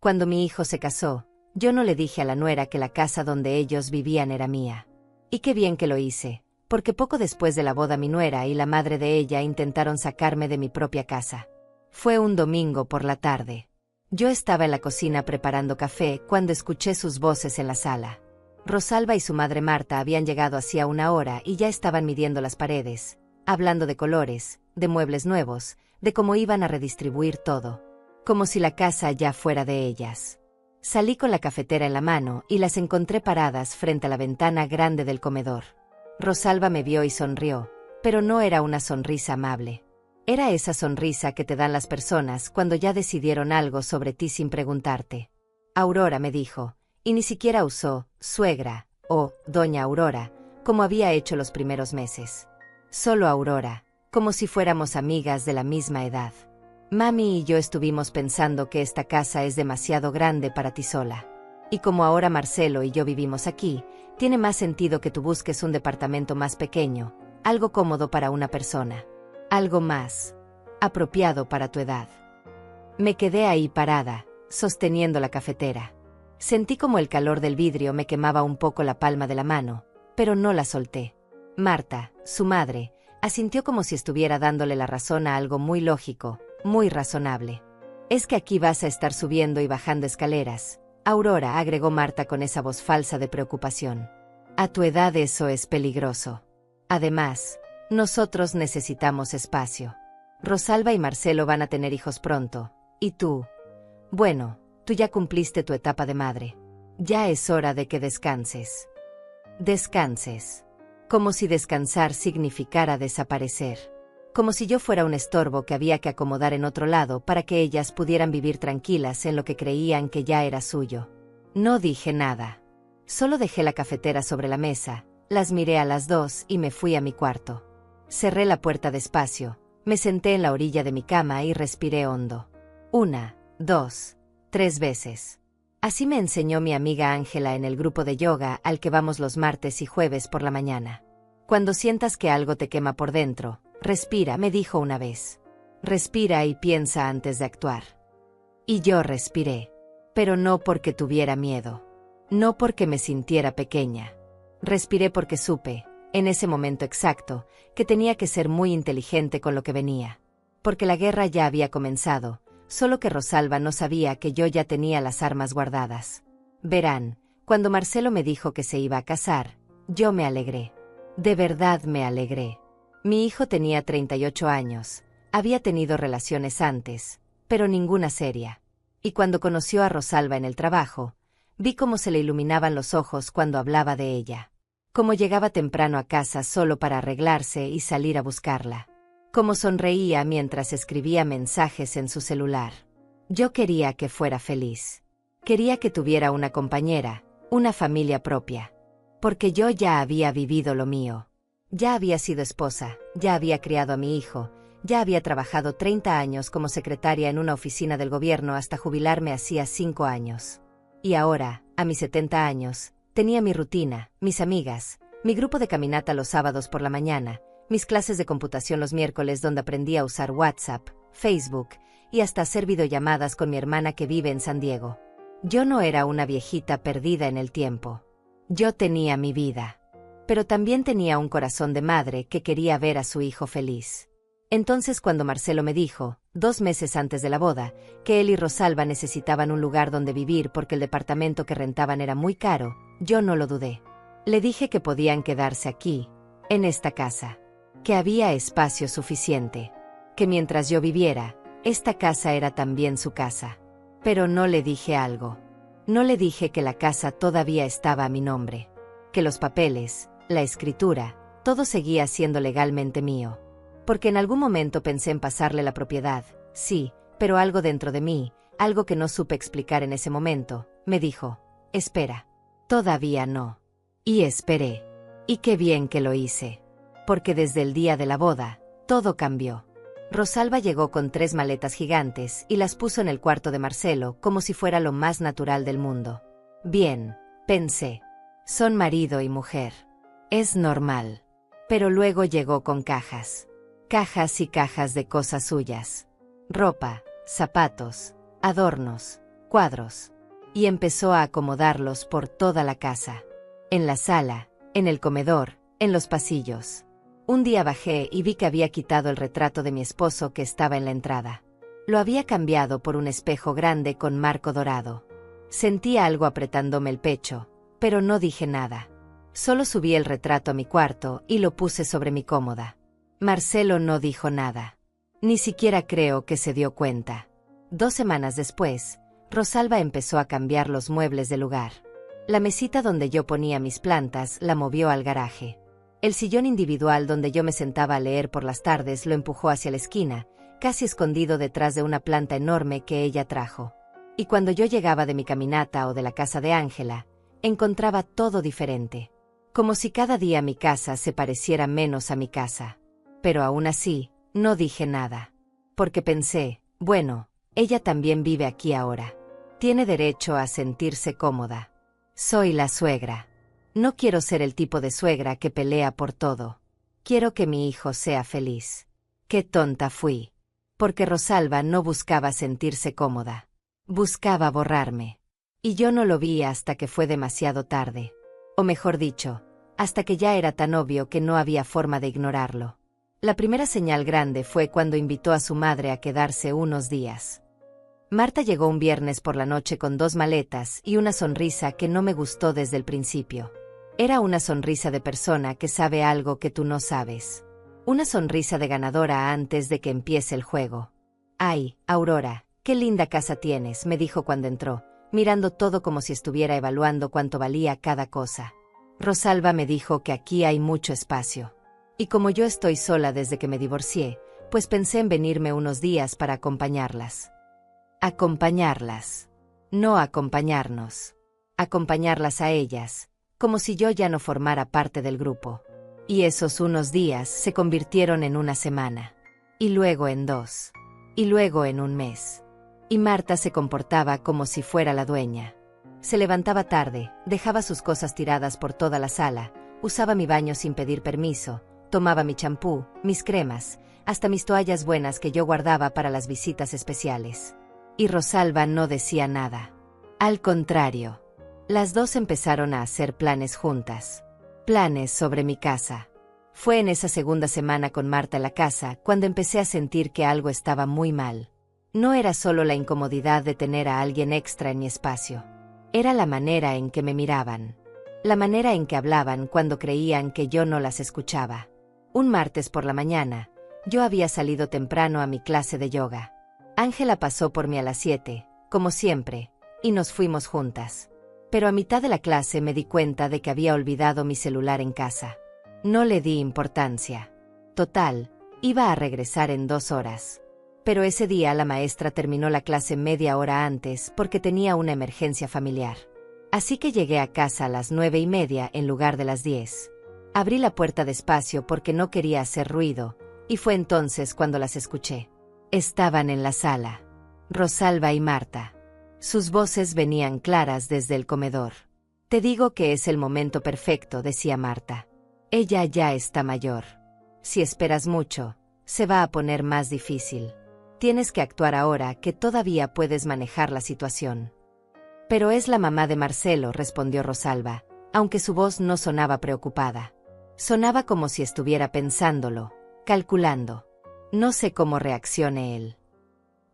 Cuando mi hijo se casó, yo no le dije a la nuera que la casa donde ellos vivían era mía. Y qué bien que lo hice, porque poco después de la boda mi nuera y la madre de ella intentaron sacarme de mi propia casa. Fue un domingo por la tarde. Yo estaba en la cocina preparando café cuando escuché sus voces en la sala. Rosalba y su madre Marta habían llegado hacía una hora y ya estaban midiendo las paredes, hablando de colores, de muebles nuevos, de cómo iban a redistribuir todo. Como si la casa ya fuera de ellas. Salí con la cafetera en la mano y las encontré paradas frente a la ventana grande del comedor. Rosalba me vio y sonrió, pero no era una sonrisa amable. Era esa sonrisa que te dan las personas cuando ya decidieron algo sobre ti sin preguntarte. Aurora, me dijo, y ni siquiera usó suegra o doña Aurora, como había hecho los primeros meses. Solo Aurora, como si fuéramos amigas de la misma edad. Mami y yo estuvimos pensando que esta casa es demasiado grande para ti sola. Y como ahora Marcelo y yo vivimos aquí, tiene más sentido que tú busques un departamento más pequeño, algo cómodo para una persona. Algo más apropiado para tu edad. Me quedé ahí parada, sosteniendo la cafetera. Sentí como el calor del vidrio me quemaba un poco la palma de la mano, pero no la solté. Marta, su madre, asintió como si estuviera dándole la razón a algo muy lógico, muy razonable. Es que aquí vas a estar subiendo y bajando escaleras, Aurora, agregó Marta con esa voz falsa de preocupación. A tu edad eso es peligroso. Además, nosotros necesitamos espacio. Rosalba y Marcelo van a tener hijos pronto, y tú. Bueno, tú ya cumpliste tu etapa de madre. Ya es hora de que descanses. Descanses. Como si descansar significara desaparecer. Como si yo fuera un estorbo que había que acomodar en otro lado para que ellas pudieran vivir tranquilas en lo que creían que ya era suyo. No dije nada. Solo dejé la cafetera sobre la mesa, las miré a las dos y me fui a mi cuarto. Cerré la puerta despacio, me senté en la orilla de mi cama y respiré hondo. 1, 2, 3 veces. Así me enseñó mi amiga Ángela en el grupo de yoga al que vamos los martes y jueves por la mañana. Cuando sientas que algo te quema por dentro, respira, me dijo una vez. Respira y piensa antes de actuar. Y yo respiré. Pero no porque tuviera miedo. No porque me sintiera pequeña. Respiré porque supe, en ese momento exacto, que tenía que ser muy inteligente con lo que venía. Porque la guerra ya había comenzado, solo que Rosalba no sabía que yo ya tenía las armas guardadas. Verán, cuando Marcelo me dijo que se iba a casar, yo me alegré. De verdad me alegré. Mi hijo tenía 38 años, había tenido relaciones antes, pero ninguna seria. Y cuando conoció a Rosalba en el trabajo, vi cómo se le iluminaban los ojos cuando hablaba de ella. Cómo llegaba temprano a casa solo para arreglarse y salir a buscarla. Cómo sonreía mientras escribía mensajes en su celular. Yo quería que fuera feliz. Quería que tuviera una compañera, una familia propia. Porque yo ya había vivido lo mío. Ya había sido esposa, ya había criado a mi hijo, ya había trabajado 30 años como secretaria en una oficina del gobierno hasta jubilarme hacía 5 años. Y ahora, a mis 70 años, tenía mi rutina, mis amigas, mi grupo de caminata los sábados por la mañana, mis clases de computación los miércoles donde aprendí a usar WhatsApp, Facebook, y hasta hacer videollamadas con mi hermana que vive en San Diego. Yo no era una viejita perdida en el tiempo. Yo tenía mi vida. Pero también tenía un corazón de madre que quería ver a su hijo feliz. Entonces cuando Marcelo me dijo, 2 meses antes de la boda, que él y Rosalba necesitaban un lugar donde vivir porque el departamento que rentaban era muy caro, yo no lo dudé. Le dije que podían quedarse aquí, en esta casa. Que había espacio suficiente. Que mientras yo viviera, esta casa era también su casa. Pero no le dije algo. No le dije que la casa todavía estaba a mi nombre. Que los papeles, la escritura, todo seguía siendo legalmente mío. Porque en algún momento pensé en pasarle la propiedad, sí, pero algo dentro de mí, algo que no supe explicar en ese momento, me dijo, espera, todavía no. Y esperé. Y qué bien que lo hice. Porque desde el día de la boda, todo cambió. Rosalba llegó con 3 maletas gigantes y las puso en el cuarto de Marcelo como si fuera lo más natural del mundo. Bien, pensé. Son marido y mujer. Es normal. Pero luego llegó con cajas. Cajas y cajas de cosas suyas. Ropa, zapatos, adornos. cuadros. Y empezó a acomodarlos por toda la casa. En la sala, en el comedor, en los pasillos. Un día bajé y vi que había quitado el retrato de mi esposo que estaba en la entrada. Lo había cambiado por un espejo grande con marco dorado. Sentía algo apretándome el pecho, pero no dije nada. Solo subí el retrato a mi cuarto y lo puse sobre mi cómoda. Marcelo no dijo nada. Ni siquiera creo que se dio cuenta. 2 semanas después, Rosalba empezó a cambiar los muebles de lugar. La mesita donde yo ponía mis plantas la movió al garaje. El sillón individual donde yo me sentaba a leer por las tardes lo empujó hacia la esquina, casi escondido detrás de una planta enorme que ella trajo. Y cuando yo llegaba de mi caminata o de la casa de Ángela, encontraba todo diferente. Como si cada día mi casa se pareciera menos a mi casa. Pero aún así, no dije nada. Porque pensé, bueno, ella también vive aquí ahora. Tiene derecho a sentirse cómoda. Soy la suegra. No quiero ser el tipo de suegra que pelea por todo. Quiero que mi hijo sea feliz. Qué tonta fui. Porque Rosalba no buscaba sentirse cómoda. Buscaba borrarme. Y yo no lo vi hasta que fue demasiado tarde. O mejor dicho, hasta que ya era tan obvio que no había forma de ignorarlo. La primera señal grande fue cuando invitó a su madre a quedarse unos días. Marta llegó un viernes por la noche con 2 maletas y una sonrisa que no me gustó desde el principio. Era una sonrisa de persona que sabe algo que tú no sabes. Una sonrisa de ganadora antes de que empiece el juego. «Ay, Aurora, qué linda casa tienes», me dijo cuando entró, mirando todo como si estuviera evaluando cuánto valía cada cosa. Rosalba me dijo que aquí hay mucho espacio. Y como yo estoy sola desde que me divorcié, pues pensé en venirme unos días para acompañarlas. Acompañarlas. No acompañarnos. Acompañarlas a ellas, como si yo ya no formara parte del grupo. Y esos unos días se convirtieron en una semana. Y luego en 2. Y luego en un mes. Y Marta se comportaba como si fuera la dueña. Se levantaba tarde, dejaba sus cosas tiradas por toda la sala, usaba mi baño sin pedir permiso, tomaba mi champú, mis cremas, hasta mis toallas buenas que yo guardaba para las visitas especiales. Y Rosalba no decía nada. Al contrario, las 2 empezaron a hacer planes juntas. Planes sobre mi casa. Fue en esa segunda semana con Marta en la casa cuando empecé a sentir que algo estaba muy mal. No era solo la incomodidad de tener a alguien extra en mi espacio. Era la manera en que me miraban. La manera en que hablaban cuando creían que yo no las escuchaba. Un martes por la mañana, yo había salido temprano a mi clase de yoga. Ángela pasó por mí a las 7, como siempre, y nos fuimos juntas. Pero a mitad de la clase me di cuenta de que había olvidado mi celular en casa. No le di importancia. Total, iba a regresar en 2 horas. Pero ese día la maestra terminó la clase media hora antes porque tenía una emergencia familiar. Así que llegué a casa a las 9:30 en lugar de las 10. Abrí la puerta despacio porque no quería hacer ruido, y fue entonces cuando las escuché. Estaban en la sala. Rosalba y Marta. Sus voces venían claras desde el comedor. «Te digo que es el momento perfecto», decía Marta. «Ella ya está mayor. Si esperas mucho, se va a poner más difícil. Tienes que actuar ahora que todavía puedes manejar la situación». «Pero es la mamá de Marcelo», respondió Rosalba, aunque su voz no sonaba preocupada. Sonaba como si estuviera pensándolo, calculando. «No sé cómo reaccione él».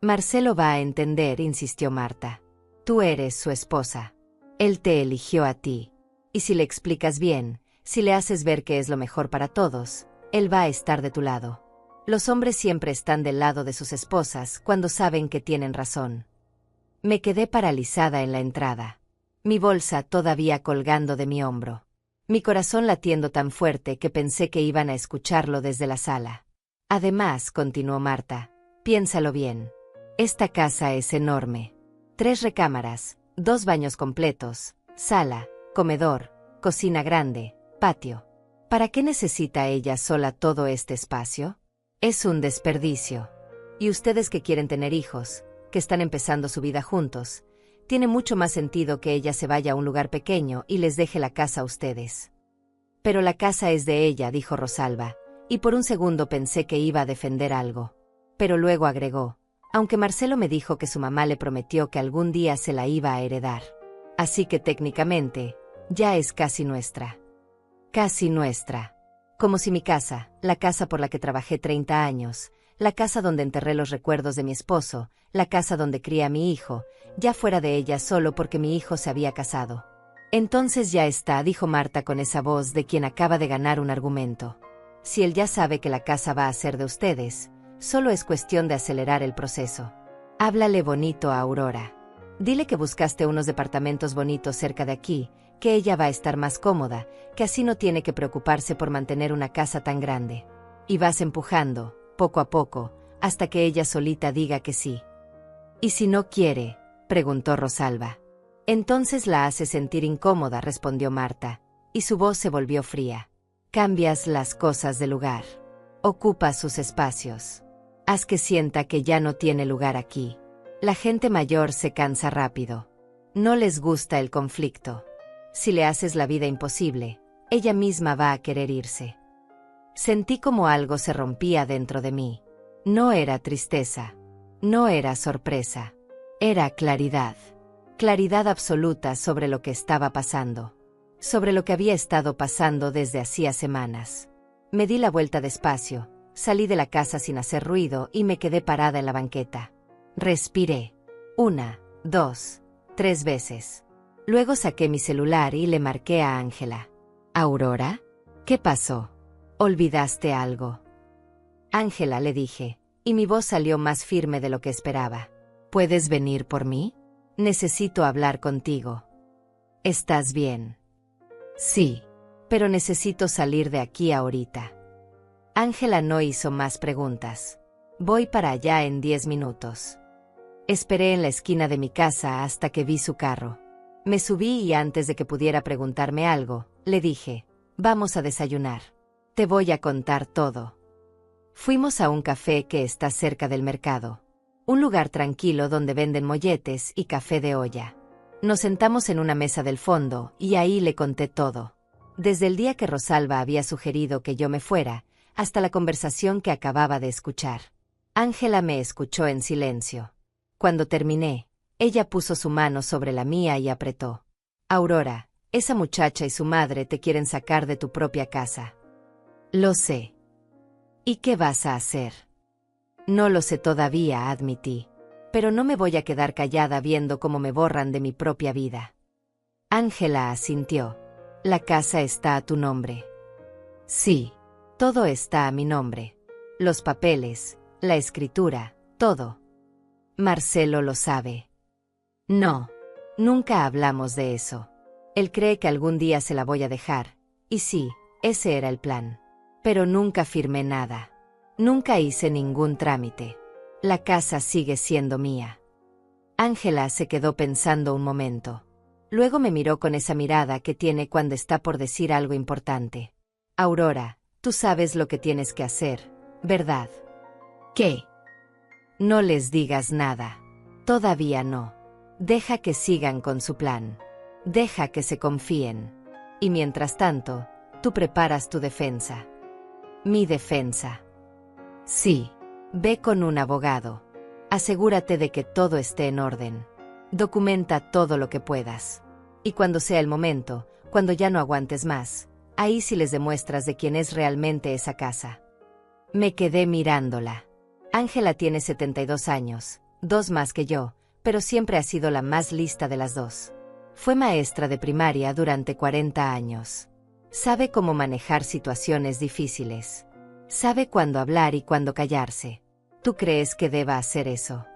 «Marcelo va a entender», insistió Marta. «Tú eres su esposa. Él te eligió a ti. Y si le explicas bien, si le haces ver que es lo mejor para todos, él va a estar de tu lado. Los hombres siempre están del lado de sus esposas cuando saben que tienen razón». Me quedé paralizada en la entrada. Mi bolsa todavía colgando de mi hombro. Mi corazón latiendo tan fuerte que pensé que iban a escucharlo desde la sala. «Además», continuó Marta, «piénsalo bien. Esta casa es enorme. 3 recámaras, 2 baños completos, sala, comedor, cocina grande, patio. ¿Para qué necesita ella sola todo este espacio? Es un desperdicio. Y ustedes que quieren tener hijos, que están empezando su vida juntos, tiene mucho más sentido que ella se vaya a un lugar pequeño y les deje la casa a ustedes». «Pero la casa es de ella», dijo Rosalba, y por un segundo pensé que iba a defender algo. Pero luego agregó, aunque Marcelo me dijo que su mamá le prometió que algún día se la iba a heredar. Así que técnicamente, ya es casi nuestra. Casi nuestra. Como si mi casa, la casa por la que trabajé 30 años, la casa donde enterré los recuerdos de mi esposo, la casa donde crié a mi hijo, ya fuera de ella solo porque mi hijo se había casado. Entonces ya está, dijo Marta con esa voz de quien acaba de ganar un argumento. Si él ya sabe que la casa va a ser de ustedes, solo es cuestión de acelerar el proceso. Háblale bonito a Aurora. Dile que buscaste unos departamentos bonitos cerca de aquí, que ella va a estar más cómoda, que así no tiene que preocuparse por mantener una casa tan grande. Y vas empujando, poco a poco, hasta que ella solita diga que sí. ¿Y si no quiere?, preguntó Rosalba. Entonces la hace sentir incómoda, respondió Marta, y su voz se volvió fría. Cambias las cosas de lugar. Ocupa sus espacios. Haz que sienta que ya no tiene lugar aquí. La gente mayor se cansa rápido. No les gusta el conflicto. Si le haces la vida imposible, ella misma va a querer irse. Sentí como algo se rompía dentro de mí. No era tristeza. No era sorpresa. Era claridad. Claridad absoluta sobre lo que estaba pasando. Sobre lo que había estado pasando desde hacía semanas. Me di la vuelta despacio, salí de la casa sin hacer ruido y me quedé parada en la banqueta. Respiré. 1, 2, 3 veces. Luego saqué mi celular y le marqué a Ángela. ¿Aurora? ¿Qué pasó? ¿Olvidaste algo? Ángela, le dije, y mi voz salió más firme de lo que esperaba. ¿Puedes venir por mí? Necesito hablar contigo. ¿Estás bien? Sí, pero necesito salir de aquí ahorita. Ángela no hizo más preguntas. Voy para allá en 10 minutos. Esperé en la esquina de mi casa hasta que vi su carro. Me subí y antes de que pudiera preguntarme algo, le dije, vamos a desayunar. Te voy a contar todo. Fuimos a un café que está cerca del mercado. Un lugar tranquilo donde venden molletes y café de olla. Nos sentamos en una mesa del fondo y ahí le conté todo. Desde el día que Rosalba había sugerido que yo me fuera, hasta la conversación que acababa de escuchar. Ángela me escuchó en silencio. Cuando terminé, ella puso su mano sobre la mía y apretó. Aurora, esa muchacha y su madre te quieren sacar de tu propia casa. Lo sé. ¿Y qué vas a hacer? No lo sé todavía, admití. Pero no me voy a quedar callada viendo cómo me borran de mi propia vida. Ángela asintió. La casa está a tu nombre. Sí, todo está a mi nombre. Los papeles, la escritura, todo. Marcelo lo sabe. No, nunca hablamos de eso. Él cree que algún día se la voy a dejar, y sí, ese era el plan. Pero nunca firmé nada. Nunca hice ningún trámite. La casa sigue siendo mía. Ángela se quedó pensando un momento. Luego me miró con esa mirada que tiene cuando está por decir algo importante. Aurora, tú sabes lo que tienes que hacer, ¿verdad? ¿Qué? No les digas nada. Todavía no. Deja que sigan con su plan. Deja que se confíen. Y mientras tanto, tú preparas tu defensa. Mi defensa. Sí. Ve con un abogado. Asegúrate de que todo esté en orden. Documenta todo lo que puedas. Y cuando sea el momento, cuando ya no aguantes más, ahí sí les demuestras de quién es realmente esa casa. Me quedé mirándola. Ángela tiene 72 años, 2 más que yo, pero siempre ha sido la más lista de las dos. Fue maestra de primaria durante 40 años. Sabe cómo manejar situaciones difíciles. Sabe cuándo hablar y cuándo callarse. ¿Tú crees que deba hacer eso?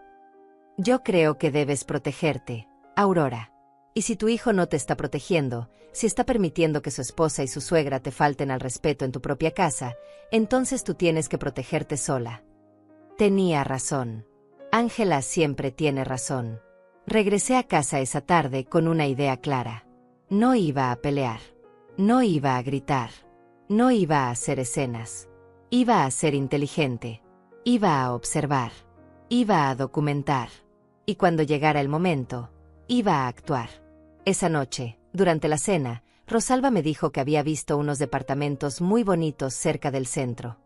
Yo creo que debes protegerte, Aurora. Y si tu hijo no te está protegiendo, si está permitiendo que su esposa y su suegra te falten al respeto en tu propia casa, entonces tú tienes que protegerte sola. Tenía razón. Ángela siempre tiene razón. Regresé a casa esa tarde con una idea clara. No iba a pelear. No iba a gritar. No iba a hacer escenas. Iba a ser inteligente. Iba a observar. Iba a documentar. Y cuando llegara el momento, iba a actuar. Esa noche, durante la cena, Rosalba me dijo que había visto unos departamentos muy bonitos cerca del centro.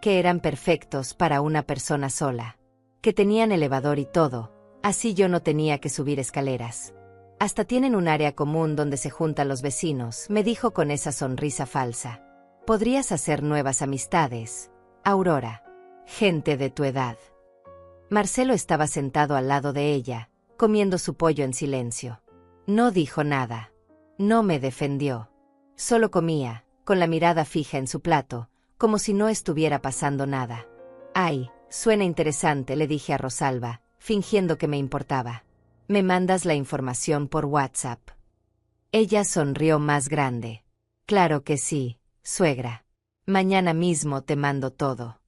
Que eran perfectos para una persona sola. que tenían elevador y todo, así yo no tenía que subir escaleras. Hasta tienen un área común donde se juntan los vecinos, me dijo con esa sonrisa falsa. Podrías hacer nuevas amistades, Aurora. Gente de tu edad. Marcelo estaba sentado al lado de ella, comiendo su pollo en silencio. No dijo nada. No me defendió. Solo comía, con la mirada fija en su plato, como si no estuviera pasando nada. Ay, suena interesante, le dije a Rosalba, fingiendo que me importaba. ¿Me mandas la información por WhatsApp? Ella sonrió más grande. Claro que sí, suegra. Mañana mismo te mando todo.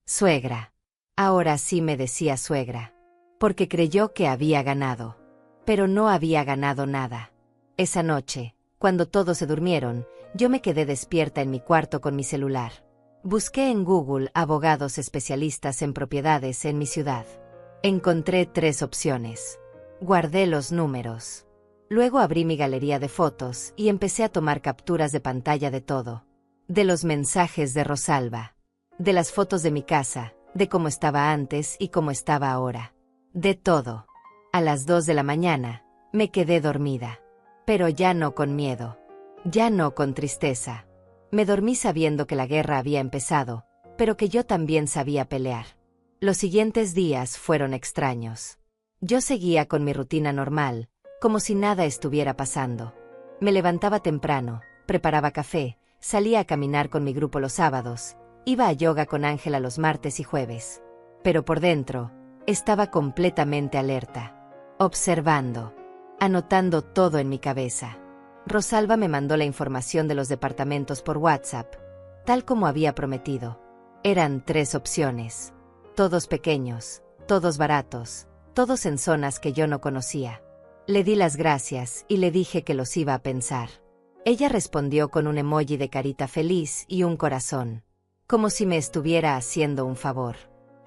Suegra. Ahora sí me decía suegra. Porque creyó que había ganado. Pero no había ganado nada. Esa noche, cuando todos se durmieron, yo me quedé despierta en mi cuarto con mi celular. Busqué en Google abogados especialistas en propiedades en mi ciudad. Encontré 3 opciones. Guardé los números. Luego abrí mi galería de fotos y empecé a tomar capturas de pantalla de todo. De los mensajes de Rosalba. De las fotos de mi casa, de cómo estaba antes y cómo estaba ahora. De todo. A las 2 de la mañana, me quedé dormida. Pero ya no con miedo. Ya no con tristeza. Me dormí sabiendo que la guerra había empezado, pero que yo también sabía pelear. Los siguientes días fueron extraños. Yo seguía con mi rutina normal, como si nada estuviera pasando. Me levantaba temprano, preparaba café, salía a caminar con mi grupo los sábados, iba a yoga con Ángela los martes y jueves. Pero por dentro, estaba completamente alerta, observando, anotando todo en mi cabeza. Rosalba me mandó la información de los departamentos por WhatsApp, tal como había prometido. Eran 3 opciones. Todos pequeños, todos baratos, todos en zonas que yo no conocía. Le di las gracias y le dije que los iba a pensar. Ella respondió con un emoji de carita feliz y un corazón, como si me estuviera haciendo un favor.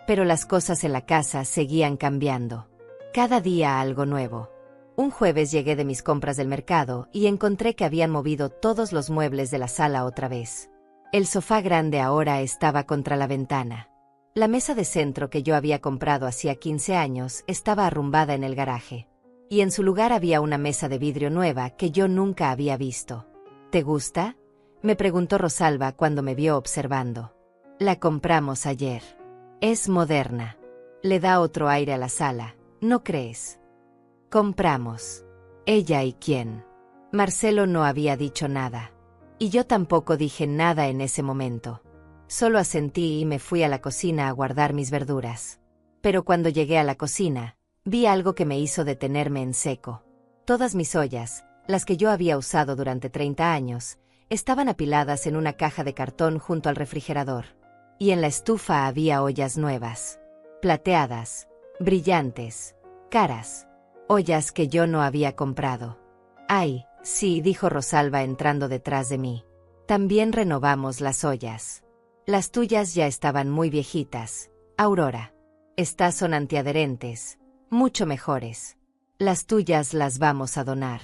Pero las cosas en la casa seguían cambiando. Cada día algo nuevo. Un jueves llegué de mis compras del mercado y encontré que habían movido todos los muebles de la sala otra vez. El sofá grande ahora estaba contra la ventana. La mesa de centro que yo había comprado hacía 15 años estaba arrumbada en el garaje. Y en su lugar había una mesa de vidrio nueva que yo nunca había visto. ¿Te gusta?, me preguntó Rosalba cuando me vio observando. La compramos ayer. Es moderna. Le da otro aire a la sala, ¿no crees? Compramos. ¿Ella y quién? Marcelo no había dicho nada. Y yo tampoco dije nada en ese momento. Solo asentí y me fui a la cocina a guardar mis verduras. Pero cuando llegué a la cocina, vi algo que me hizo detenerme en seco. Todas mis ollas, las que yo había usado durante 30 años, estaban apiladas en una caja de cartón junto al refrigerador. Y en la estufa había ollas nuevas. Plateadas, brillantes, caras. Ollas que yo no había comprado. Ay, sí, dijo Rosalba entrando detrás de mí. También renovamos las ollas. Las tuyas ya estaban muy viejitas, Aurora. Estas son antiadherentes, mucho mejores. Las tuyas las vamos a donar.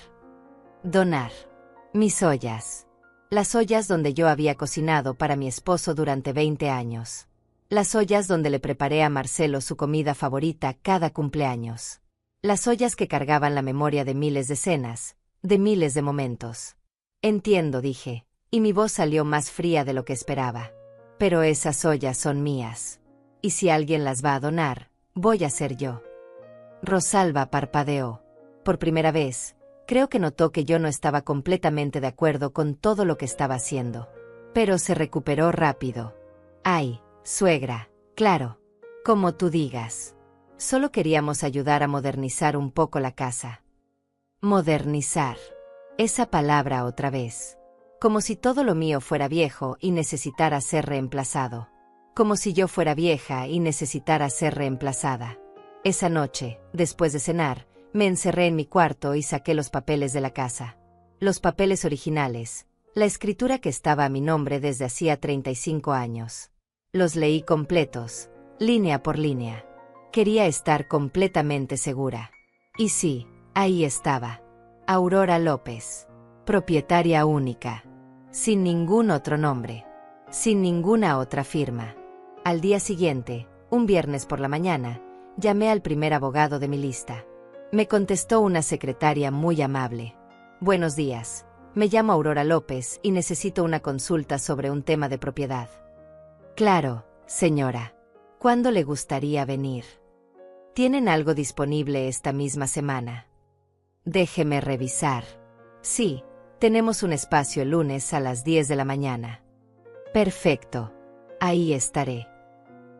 Donar. Mis ollas. Las ollas donde yo había cocinado para mi esposo durante 20 años. Las ollas donde le preparé a Marcelo su comida favorita cada cumpleaños. Las ollas que cargaban la memoria de miles de cenas, de miles de momentos. Entiendo, dije, y mi voz salió más fría de lo que esperaba. Pero esas ollas son mías. Y si alguien las va a donar, voy a ser yo. Rosalba parpadeó. Por primera vez, creo que notó que yo no estaba completamente de acuerdo con todo lo que estaba haciendo. Pero se recuperó rápido. Ay, suegra, claro. Como tú digas. Solo queríamos ayudar a modernizar un poco la casa. Modernizar. Esa palabra otra vez. Como si todo lo mío fuera viejo y necesitara ser reemplazado. Como si yo fuera vieja y necesitara ser reemplazada. Esa noche, después de cenar, me encerré en mi cuarto y saqué los papeles de la casa. Los papeles originales, la escritura que estaba a mi nombre desde hacía 35 años. Los leí completos, línea por línea. Quería estar completamente segura. Y sí, ahí estaba. Aurora López. Propietaria única. Sin ningún otro nombre. Sin ninguna otra firma. Al día siguiente, un viernes por la mañana, llamé al primer abogado de mi lista. Me contestó una secretaria muy amable. Buenos días. Me llamo Aurora López y necesito una consulta sobre un tema de propiedad. Claro, señora. ¿Cuándo le gustaría venir? ¿Tienen algo disponible esta misma semana? Déjeme revisar. Sí, tenemos un espacio el lunes a las 10 de la mañana. Perfecto. Ahí estaré.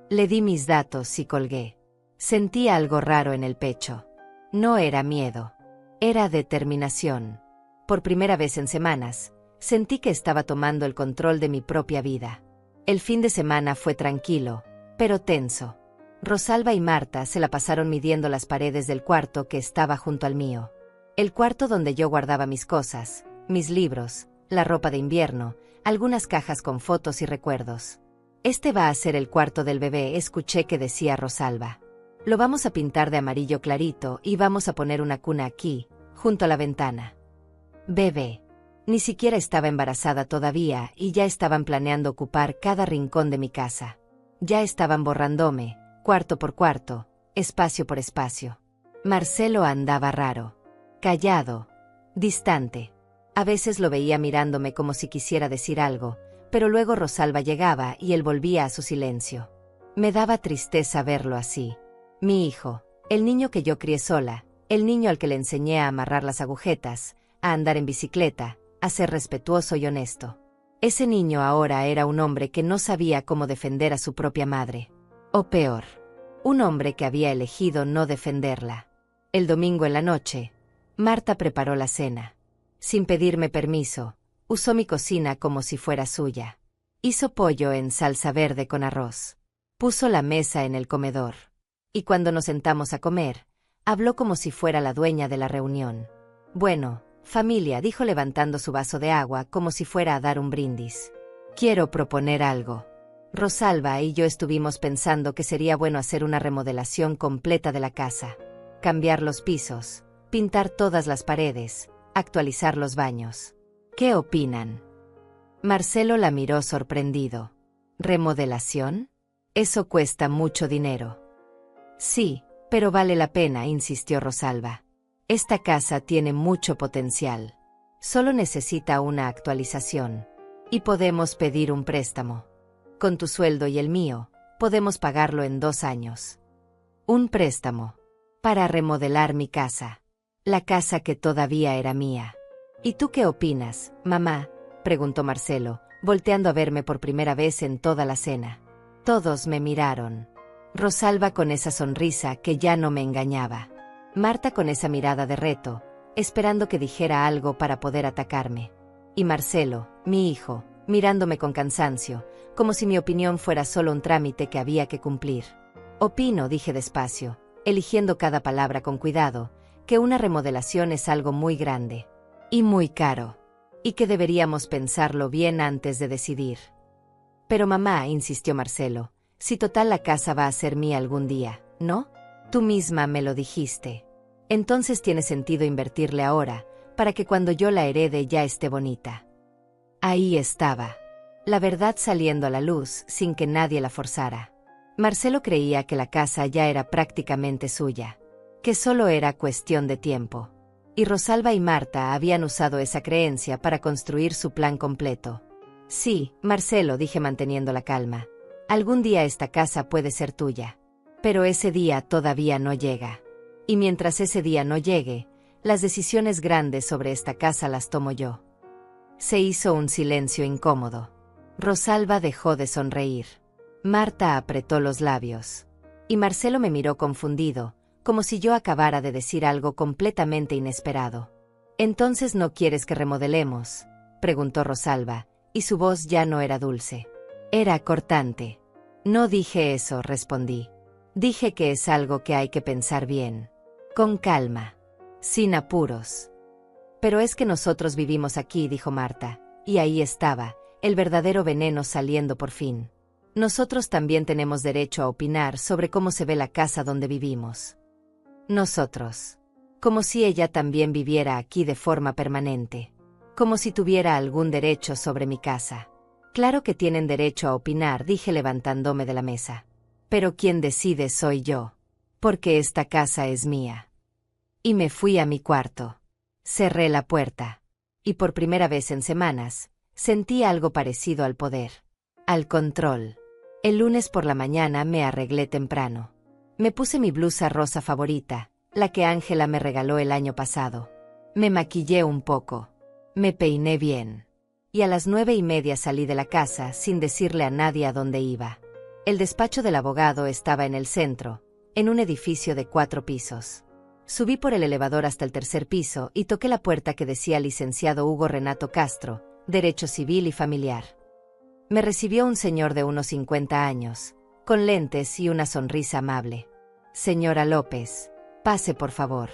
Le di mis datos y colgué. Sentí algo raro en el pecho. No era miedo. Era determinación. Por primera vez en semanas, sentí que estaba tomando el control de mi propia vida. El fin de semana fue tranquilo, pero tenso. Rosalba y Marta se la pasaron midiendo las paredes del cuarto que estaba junto al mío. El cuarto donde yo guardaba mis cosas, mis libros, la ropa de invierno, algunas cajas con fotos y recuerdos. Este va a ser el cuarto del bebé, escuché que decía Rosalba. Lo vamos a pintar de amarillo clarito y vamos a poner una cuna aquí, junto a la ventana. Bebé. Ni siquiera estaba embarazada todavía y ya estaban planeando ocupar cada rincón de mi casa. Ya estaban borrándome, cuarto por cuarto, espacio por espacio. Marcelo andaba raro. Callado. Distante. A veces lo veía mirándome como si quisiera decir algo, pero luego Rosalba llegaba y él volvía a su silencio. Me daba tristeza verlo así. Mi hijo, el niño que yo crié sola, el niño al que le enseñé a amarrar las agujetas, a andar en bicicleta, a ser respetuoso y honesto. Ese niño ahora era un hombre que no sabía cómo defender a su propia madre. O peor, un hombre que había elegido no defenderla. El domingo en la noche, Marta preparó la cena. Sin pedirme permiso, usó mi cocina como si fuera suya. Hizo pollo en salsa verde con arroz. Puso la mesa en el comedor. Y cuando nos sentamos a comer, habló como si fuera la dueña de la reunión. Bueno, familia, dijo levantando su vaso de agua como si fuera a dar un brindis. Quiero proponer algo. Rosalba y yo estuvimos pensando que sería bueno hacer una remodelación completa de la casa. Cambiar los pisos, pintar todas las paredes, actualizar los baños. ¿Qué opinan? Marcelo la miró sorprendido. ¿Remodelación? Eso cuesta mucho dinero. Sí, pero vale la pena, insistió Rosalba. Esta casa tiene mucho potencial. Solo necesita una actualización. Y podemos pedir un préstamo. Con tu sueldo y el mío, podemos pagarlo en 2 años. Un préstamo. Para remodelar mi casa. La casa que todavía era mía. ¿Y tú qué opinas, mamá?, preguntó Marcelo, volteando a verme por primera vez en toda la cena. Todos me miraron. Rosalba con esa sonrisa que ya no me engañaba. Marta con esa mirada de reto, esperando que dijera algo para poder atacarme. Y Marcelo, mi hijo, mirándome con cansancio, como si mi opinión fuera solo un trámite que había que cumplir. Opino, dije despacio, eligiendo cada palabra con cuidado, que una remodelación es algo muy grande. Y muy caro. Y que deberíamos pensarlo bien antes de decidir. Pero mamá, insistió Marcelo, si total la casa va a ser mía algún día, ¿no? Tú misma me lo dijiste. Entonces tiene sentido invertirle ahora, para que cuando yo la herede ya esté bonita. Ahí estaba. La verdad saliendo a la luz sin que nadie la forzara. Marcelo creía que la casa ya era prácticamente suya. Que solo era cuestión de tiempo. Y Rosalba y Marta habían usado esa creencia para construir su plan completo. Sí, Marcelo, dije manteniendo la calma. Algún día esta casa puede ser tuya. Pero ese día todavía no llega. Y mientras ese día no llegue, las decisiones grandes sobre esta casa las tomo yo. Se hizo un silencio incómodo. Rosalba dejó de sonreír. Marta apretó los labios. Y Marcelo me miró confundido, como si yo acabara de decir algo completamente inesperado. «¿Entonces no quieres que remodelemos?», preguntó Rosalba, y su voz ya no era dulce. Era cortante. «No dije eso», respondí. «Dije que es algo que hay que pensar bien. Con calma. Sin apuros». «Pero es que nosotros vivimos aquí», dijo Marta, y ahí estaba, el verdadero veneno saliendo por fin. «Nosotros también tenemos derecho a opinar sobre cómo se ve la casa donde vivimos». Nosotros. Como si ella también viviera aquí de forma permanente. Como si tuviera algún derecho sobre mi casa. Claro que tienen derecho a opinar, dije levantándome de la mesa. Pero quien decide soy yo. porque esta casa es mía. Y me fui a mi cuarto. Cerré la puerta. Y por primera vez en semanas, sentí algo parecido al poder. Al control. El lunes por la mañana me arreglé temprano. Me puse mi blusa rosa favorita, la que Ángela me regaló el año pasado. Me maquillé un poco. Me peiné bien. Y a las 9:30 salí de la casa sin decirle a nadie a dónde iba. El despacho del abogado estaba en el centro, en un edificio de 4 pisos. Subí por el elevador hasta el 3er piso y toqué la puerta que decía Licenciado Hugo Renato Castro, Derecho Civil y Familiar. Me recibió un señor de unos 50 años, con lentes y una sonrisa amable. Señora López, pase por favor.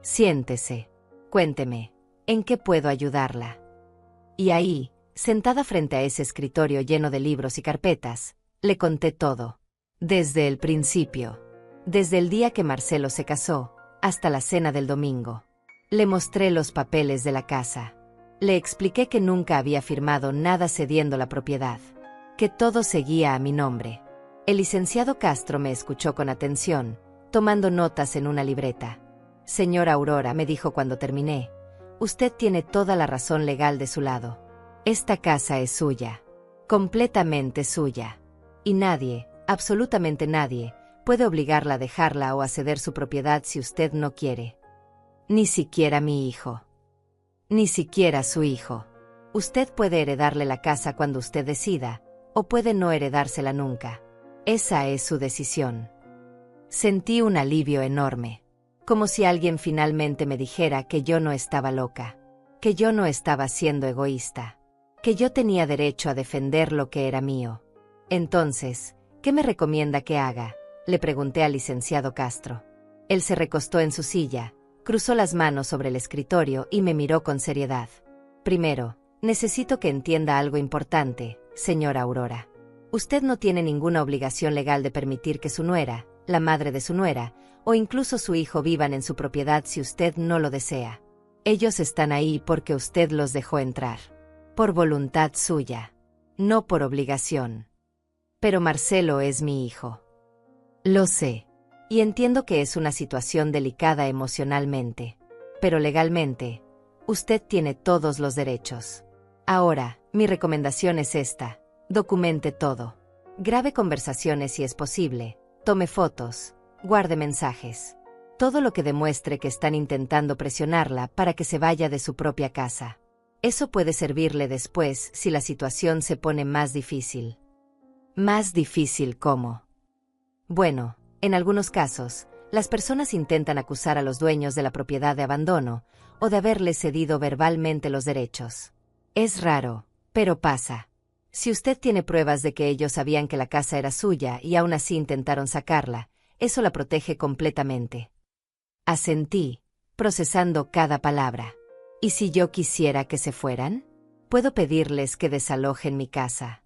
Siéntese. Cuénteme, ¿en qué puedo ayudarla? Y ahí, sentada frente a ese escritorio lleno de libros y carpetas, le conté todo. Desde el principio. Desde el día que Marcelo se casó, hasta la cena del domingo. Le mostré los papeles de la casa. Le expliqué que nunca había firmado nada cediendo la propiedad. Que todo seguía a mi nombre. El licenciado Castro me escuchó con atención, tomando notas en una libreta. Señora Aurora, me dijo cuando terminé, usted tiene toda la razón legal de su lado. Esta casa es suya. Completamente suya. Y nadie, absolutamente nadie, puede obligarla a dejarla o a ceder su propiedad si usted no quiere. Ni siquiera mi hijo. Ni siquiera su hijo. Usted puede heredarle la casa cuando usted decida, o puede no heredársela nunca. Esa es su decisión. Sentí un alivio enorme. Como si alguien finalmente me dijera que yo no estaba loca. Que yo no estaba siendo egoísta. Que yo tenía derecho a defender lo que era mío. Entonces, ¿qué me recomienda que haga?, le pregunté al licenciado Castro. Él se recostó en su silla, cruzó las manos sobre el escritorio y me miró con seriedad. Primero, necesito que entienda algo importante, señora Aurora. Usted no tiene ninguna obligación legal de permitir que su nuera, la madre de su nuera, o incluso su hijo vivan en su propiedad si usted no lo desea. Ellos están ahí porque usted los dejó entrar. Por voluntad suya. No por obligación. Pero Marcelo es mi hijo. Lo sé. Y entiendo que es una situación delicada emocionalmente. Pero legalmente, usted tiene todos los derechos. Ahora, mi recomendación es esta. Documente todo. Grabe conversaciones si es posible. Tome fotos. Guarde mensajes. Todo lo que demuestre que están intentando presionarla para que se vaya de su propia casa. Eso puede servirle después si la situación se pone más difícil. ¿Más difícil cómo? Bueno, en algunos casos, las personas intentan acusar a los dueños de la propiedad de abandono o de haberles cedido verbalmente los derechos. Es raro, pero pasa. Si usted tiene pruebas de que ellos sabían que la casa era suya y aún así intentaron sacarla, eso la protege completamente. Asentí, procesando cada palabra. ¿Y si yo quisiera que se fueran? ¿Puedo pedirles que desalojen mi casa?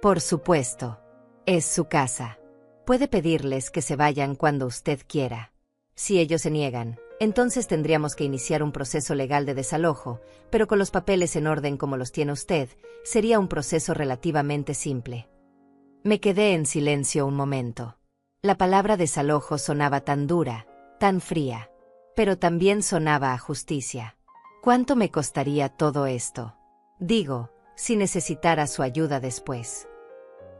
Por supuesto. Es su casa. Puede pedirles que se vayan cuando usted quiera. Si ellos se niegan, entonces tendríamos que iniciar un proceso legal de desalojo, pero con los papeles en orden como los tiene usted, sería un proceso relativamente simple. Me quedé en silencio un momento. La palabra desalojo sonaba tan dura, tan fría, pero también sonaba a justicia. ¿Cuánto me costaría todo esto? Digo, si necesitara su ayuda después.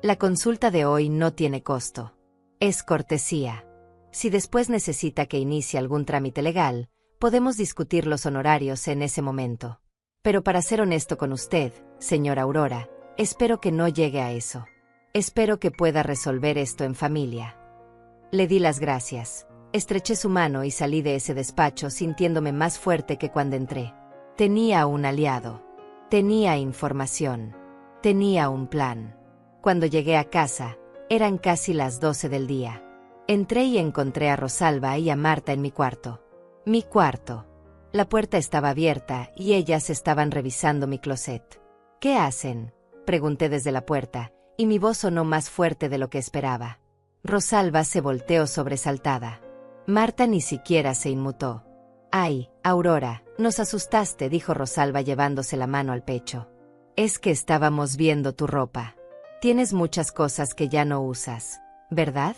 La consulta de hoy no tiene costo. Es cortesía. Si después necesita que inicie algún trámite legal, podemos discutir los honorarios en ese momento. Pero para ser honesto con usted, señora Aurora, espero que no llegue a eso. Espero que pueda resolver esto en familia. Le di las gracias. Estreché su mano y salí de ese despacho sintiéndome más fuerte que cuando entré. Tenía un aliado. Tenía información. Tenía un plan. Cuando llegué a casa, eran casi las 12 del día. Entré y encontré a Rosalba y a Marta en mi cuarto. Mi cuarto. La puerta estaba abierta y ellas estaban revisando mi closet. ¿Qué hacen?, pregunté desde la puerta, y mi voz sonó más fuerte de lo que esperaba. Rosalba se volteó sobresaltada. Marta ni siquiera se inmutó. «Ay, Aurora, nos asustaste», dijo Rosalba llevándose la mano al pecho. «Es que estábamos viendo tu ropa. Tienes muchas cosas que ya no usas, ¿verdad?»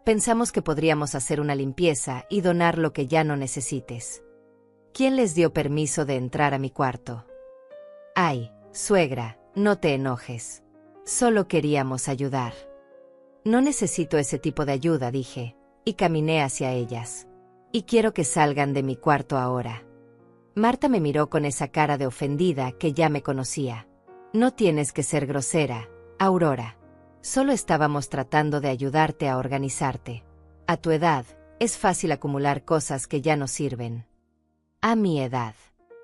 Pensamos que podríamos hacer una limpieza y donar lo que ya no necesites. ¿Quién les dio permiso de entrar a mi cuarto? Ay, suegra, no te enojes. Solo queríamos ayudar. No necesito ese tipo de ayuda, dije, y caminé hacia ellas. Y quiero que salgan de mi cuarto ahora. Marta me miró con esa cara de ofendida que ya me conocía. No tienes que ser grosera, Aurora. Solo estábamos tratando de ayudarte a organizarte. A tu edad, es fácil acumular cosas que ya no sirven. A mi edad.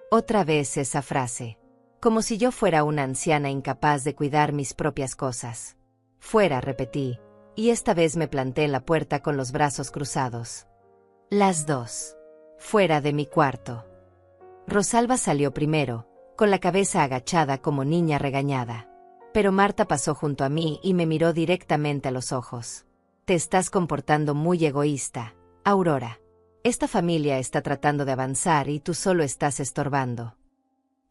Otra vez esa frase. Como si yo fuera una anciana incapaz de cuidar mis propias cosas. Fuera, repetí, y esta vez me planté en la puerta con los brazos cruzados. Las dos. Fuera de mi cuarto. Rosalba salió primero, con la cabeza agachada como niña regañada. Pero Marta pasó junto a mí y me miró directamente a los ojos. Te estás comportando muy egoísta, Aurora. Esta familia está tratando de avanzar y tú solo estás estorbando.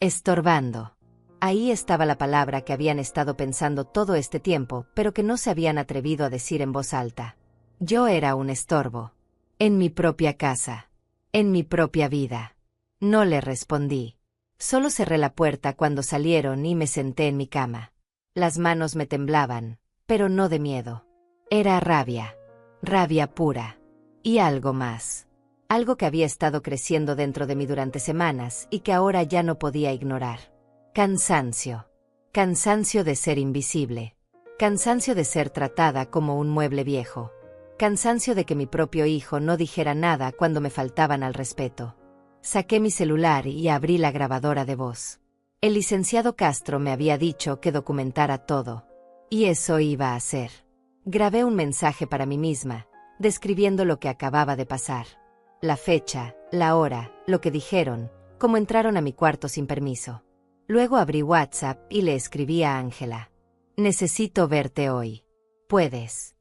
Estorbando. Ahí estaba la palabra que habían estado pensando todo este tiempo, pero que no se habían atrevido a decir en voz alta. Yo era un estorbo. En mi propia casa. En mi propia vida. No le respondí. Solo cerré la puerta cuando salieron y me senté en mi cama. Las manos me temblaban, pero no de miedo. Era rabia. Rabia pura. Y algo más. Algo que había estado creciendo dentro de mí durante semanas y que ahora ya no podía ignorar. Cansancio. Cansancio de ser invisible. Cansancio de ser tratada como un mueble viejo. Cansancio de que mi propio hijo no dijera nada cuando me faltaban al respeto. Saqué mi celular y abrí la grabadora de voz. El licenciado Castro me había dicho que documentara todo. Y eso iba a hacer. Grabé un mensaje para mí misma, describiendo lo que acababa de pasar. La fecha, la hora, lo que dijeron, cómo entraron a mi cuarto sin permiso. Luego abrí WhatsApp y le escribí a Ángela. Necesito verte hoy. ¿Puedes?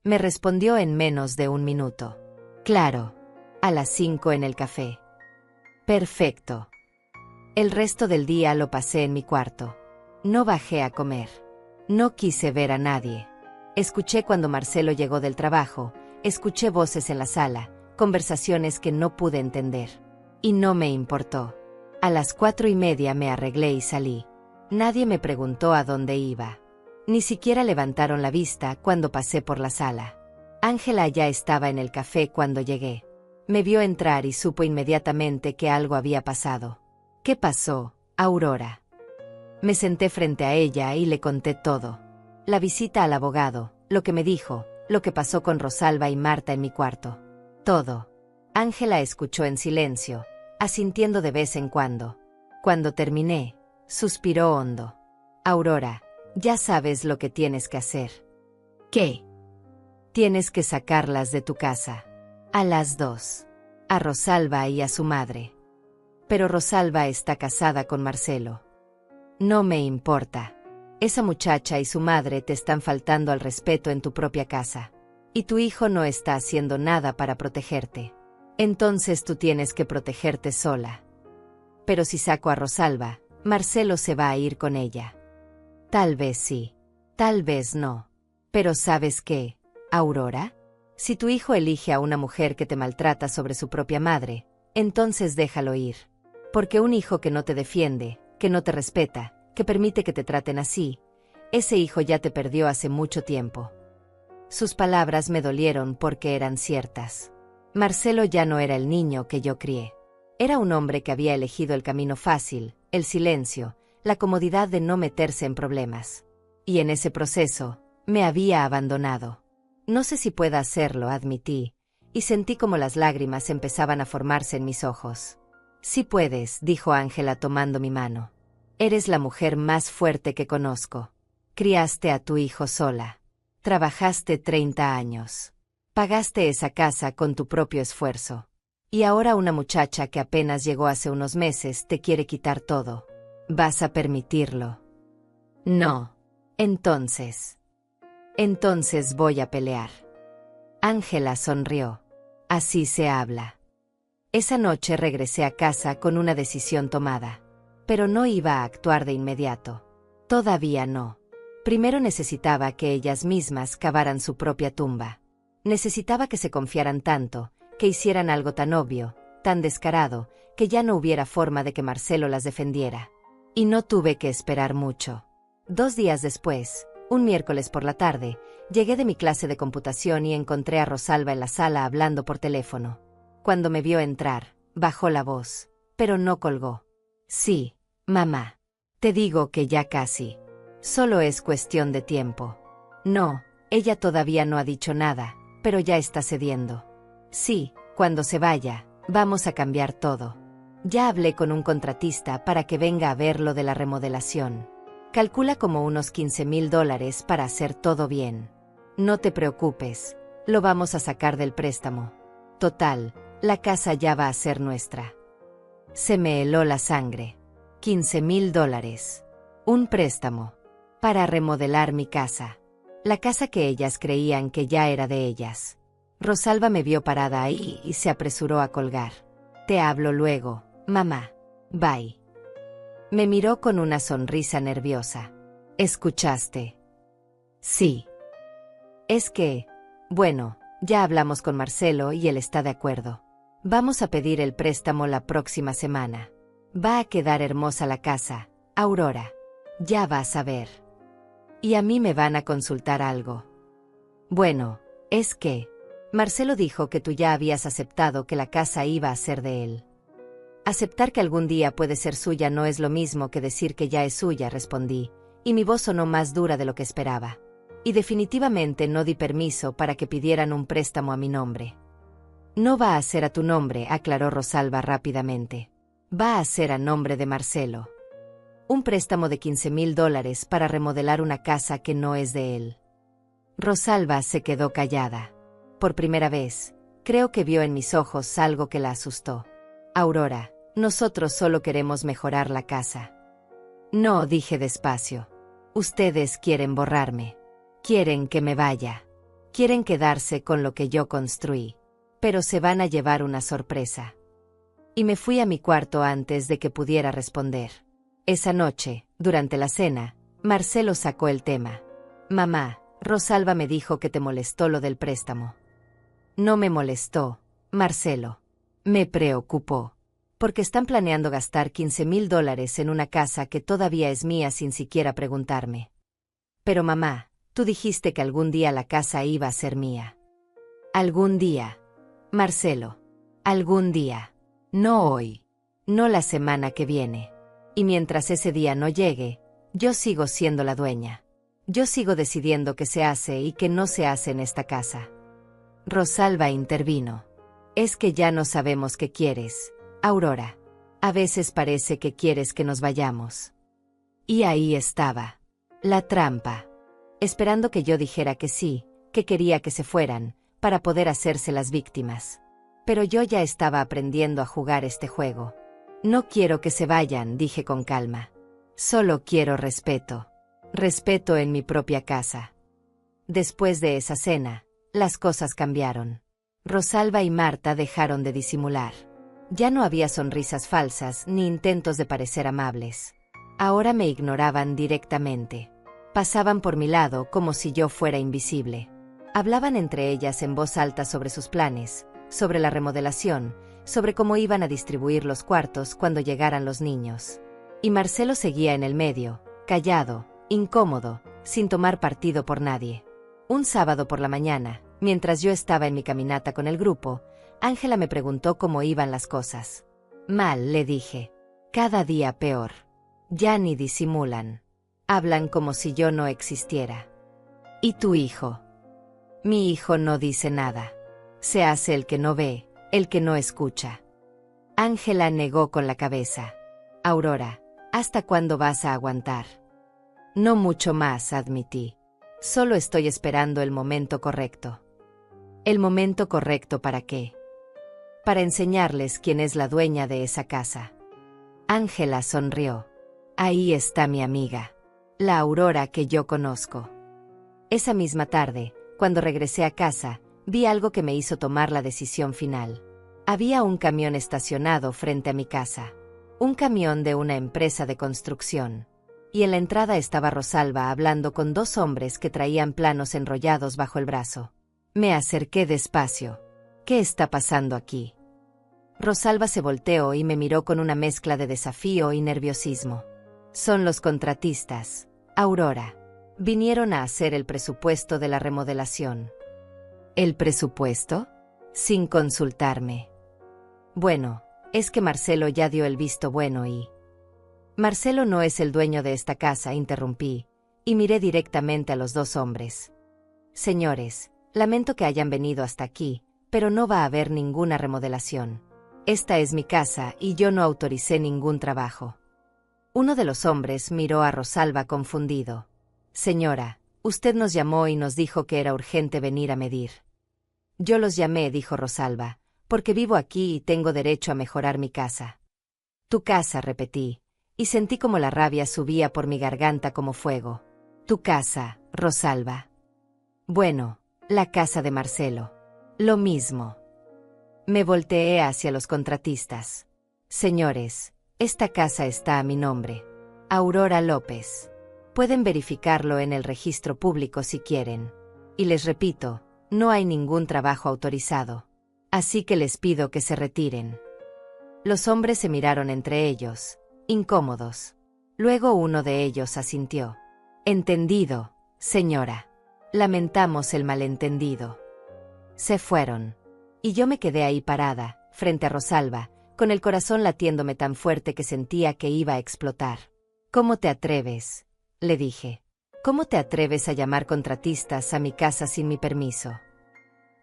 Me respondió en menos de un minuto. Claro. A las 5 en el café. Perfecto. El resto del día lo pasé en mi cuarto. No bajé a comer. No quise ver a nadie. Escuché cuando Marcelo llegó del trabajo, escuché voces en la sala, conversaciones que no pude entender. Y no me importó. A las 4:30 me arreglé y salí. Nadie me preguntó a dónde iba. Ni siquiera levantaron la vista cuando pasé por la sala. Ángela ya estaba en el café cuando llegué. Me vio entrar y supo inmediatamente que algo había pasado. ¿Qué pasó, Aurora? Me senté frente a ella y le conté todo. La visita al abogado, lo que me dijo, lo que pasó con Rosalba y Marta en mi cuarto. Todo. Ángela escuchó en silencio, asintiendo de vez en cuando. Cuando terminé, suspiró hondo. Aurora, ya sabes lo que tienes que hacer. ¿Qué? Tienes que sacarlas de tu casa. A las dos. A Rosalba y a su madre. Pero Rosalba está casada con Marcelo. No me importa. Esa muchacha y su madre te están faltando al respeto en tu propia casa. Y tu hijo no está haciendo nada para protegerte. Entonces tú tienes que protegerte sola. Pero si saco a Rosalba, Marcelo se va a ir con ella. Tal vez sí. Tal vez no. Pero ¿sabes qué, Aurora? Si tu hijo elige a una mujer que te maltrata sobre su propia madre, entonces déjalo ir. Porque un hijo que no te defiende, que no te respeta, que permite que te traten así, ese hijo ya te perdió hace mucho tiempo. Sus palabras me dolieron porque eran ciertas. Marcelo ya no era el niño que yo crié. Era un hombre que había elegido el camino fácil, el silencio, la comodidad de no meterse en problemas. Y en ese proceso, me había abandonado. No sé si pueda hacerlo, admití, y sentí como las lágrimas empezaban a formarse en mis ojos. Sí puedes, dijo Ángela tomando mi mano. Eres la mujer más fuerte que conozco. Criaste a tu hijo sola. Trabajaste 30 años. Pagaste esa casa con tu propio esfuerzo. Y ahora una muchacha que apenas llegó hace unos meses te quiere quitar todo. ¿Vas a permitirlo? No. Entonces voy a pelear. Ángela sonrió. Así se habla. Esa noche regresé a casa con una decisión tomada. Pero no iba a actuar de inmediato. Todavía no. Primero necesitaba que ellas mismas cavaran su propia tumba. Necesitaba que se confiaran tanto, que hicieran algo tan obvio, tan descarado, que ya no hubiera forma de que Marcelo las defendiera. Y no tuve que esperar mucho. 2 días después, un miércoles por la tarde, llegué de mi clase de computación y encontré a Rosalba en la sala hablando por teléfono. Cuando me vio entrar, bajó la voz, pero no colgó. Sí, mamá. Te digo que ya casi. Solo es cuestión de tiempo. No, ella todavía no ha dicho nada, pero ya está cediendo. Sí, cuando se vaya, vamos a cambiar todo. Ya hablé con un contratista para que venga a ver lo de la remodelación. Calcula como unos $15,000 para hacer todo bien. No te preocupes, lo vamos a sacar del préstamo. Total, la casa ya va a ser nuestra. Se me heló la sangre. $15,000. Un préstamo. Para remodelar mi casa. La casa que ellas creían que ya era de ellas. Rosalba me vio parada ahí y se apresuró a colgar. Te hablo luego, mamá. Bye. Me miró con una sonrisa nerviosa. ¿Escuchaste? Sí. Es que, bueno, ya hablamos con Marcelo y él está de acuerdo. Vamos a pedir el préstamo la próxima semana. Va a quedar hermosa la casa, Aurora. Ya vas a ver. Y a mí me van a consultar algo. Bueno, es que Marcelo dijo que tú ya habías aceptado que la casa iba a ser de él. Aceptar que algún día puede ser suya no es lo mismo que decir que ya es suya, respondí, y mi voz sonó más dura de lo que esperaba. Y definitivamente no di permiso para que pidieran un préstamo a mi nombre. No va a ser a tu nombre, aclaró Rosalba rápidamente. Va a ser a nombre de Marcelo. Un préstamo de $15,000 para remodelar una casa que no es de él. Rosalba se quedó callada. Por primera vez, creo que vio en mis ojos algo que la asustó. Aurora, nosotros solo queremos mejorar la casa. No, dije despacio. Ustedes quieren borrarme. Quieren que me vaya. Quieren quedarse con lo que yo construí. Pero se van a llevar una sorpresa. Y me fui a mi cuarto antes de que pudiera responder. Esa noche, durante la cena, Marcelo sacó el tema. Mamá, Rosalba me dijo que te molestó lo del préstamo. No me molestó, Marcelo. Me preocupó. Porque están planeando gastar $15,000 en una casa que todavía es mía sin siquiera preguntarme. Pero mamá, tú dijiste que algún día la casa iba a ser mía. Algún día. Marcelo. Algún día. No hoy. No la semana que viene. Y mientras ese día no llegue, yo sigo siendo la dueña. Yo sigo decidiendo qué se hace y qué no se hace en esta casa. Rosalba intervino. Es que ya no sabemos qué quieres, Aurora. A veces parece que quieres que nos vayamos. Y ahí estaba. La trampa. Esperando que yo dijera que sí, que quería que se fueran, para poder hacerse las víctimas. Pero yo ya estaba aprendiendo a jugar este juego. No quiero que se vayan, dije con calma. Solo quiero respeto. Respeto en mi propia casa. Después de esa cena, las cosas cambiaron. Rosalba y Marta dejaron de disimular. Ya no había sonrisas falsas ni intentos de parecer amables. Ahora me ignoraban directamente. Pasaban por mi lado como si yo fuera invisible. Hablaban entre ellas en voz alta sobre sus planes, sobre la remodelación, sobre cómo iban a distribuir los cuartos cuando llegaran los niños. Y Marcelo seguía en el medio, callado, incómodo, sin tomar partido por nadie. Un sábado por la mañana, mientras yo estaba en mi caminata con el grupo, Ángela me preguntó cómo iban las cosas. Mal, le dije. Cada día peor. Ya ni disimulan. Hablan como si yo no existiera. ¿Y tu hijo? Mi hijo no dice nada. Se hace el que no ve, el que no escucha. Ángela negó con la cabeza. Aurora, ¿hasta cuándo vas a aguantar? No mucho más, admití. Solo estoy esperando el momento correcto. ¿El momento correcto para qué? Para enseñarles quién es la dueña de esa casa. Ángela sonrió. Ahí está mi amiga. La Aurora que yo conozco. Esa misma tarde, cuando regresé a casa, vi algo que me hizo tomar la decisión final. Había un camión estacionado frente a mi casa. Un camión de una empresa de construcción. Y en la entrada estaba Rosalba hablando con 2 hombres que traían planos enrollados bajo el brazo. Me acerqué despacio. ¿Qué está pasando aquí? Rosalba se volteó y me miró con una mezcla de desafío y nerviosismo. Son los contratistas, Aurora. Vinieron a hacer el presupuesto de la remodelación. ¿El presupuesto? Sin consultarme. Bueno, es que Marcelo ya dio el visto bueno y... Marcelo no es el dueño de esta casa, interrumpí, y miré directamente a los dos hombres. Señores, lamento que hayan venido hasta aquí, pero no va a haber ninguna remodelación. Esta es mi casa y yo no autoricé ningún trabajo. Uno de los hombres miró a Rosalba confundido. Señora, usted nos llamó y nos dijo que era urgente venir a medir. Yo los llamé, dijo Rosalba, porque vivo aquí y tengo derecho a mejorar mi casa. Tu casa, repetí, y sentí como la rabia subía por mi garganta como fuego. Tu casa, Rosalba. Bueno, la casa de Marcelo. Lo mismo. Me volteé hacia los contratistas. Señores, esta casa está a mi nombre. Aurora López. Pueden verificarlo en el registro público si quieren. Y les repito, no hay ningún trabajo autorizado. Así que les pido que se retiren. Los hombres se miraron entre ellos, incómodos. Luego uno de ellos asintió. Entendido, señora. Lamentamos el malentendido. Se fueron. Y yo me quedé ahí parada, frente a Rosalba, con el corazón latiéndome tan fuerte que sentía que iba a explotar. ¿Cómo te atreves?, le dije. ¿Cómo te atreves a llamar contratistas a mi casa sin mi permiso?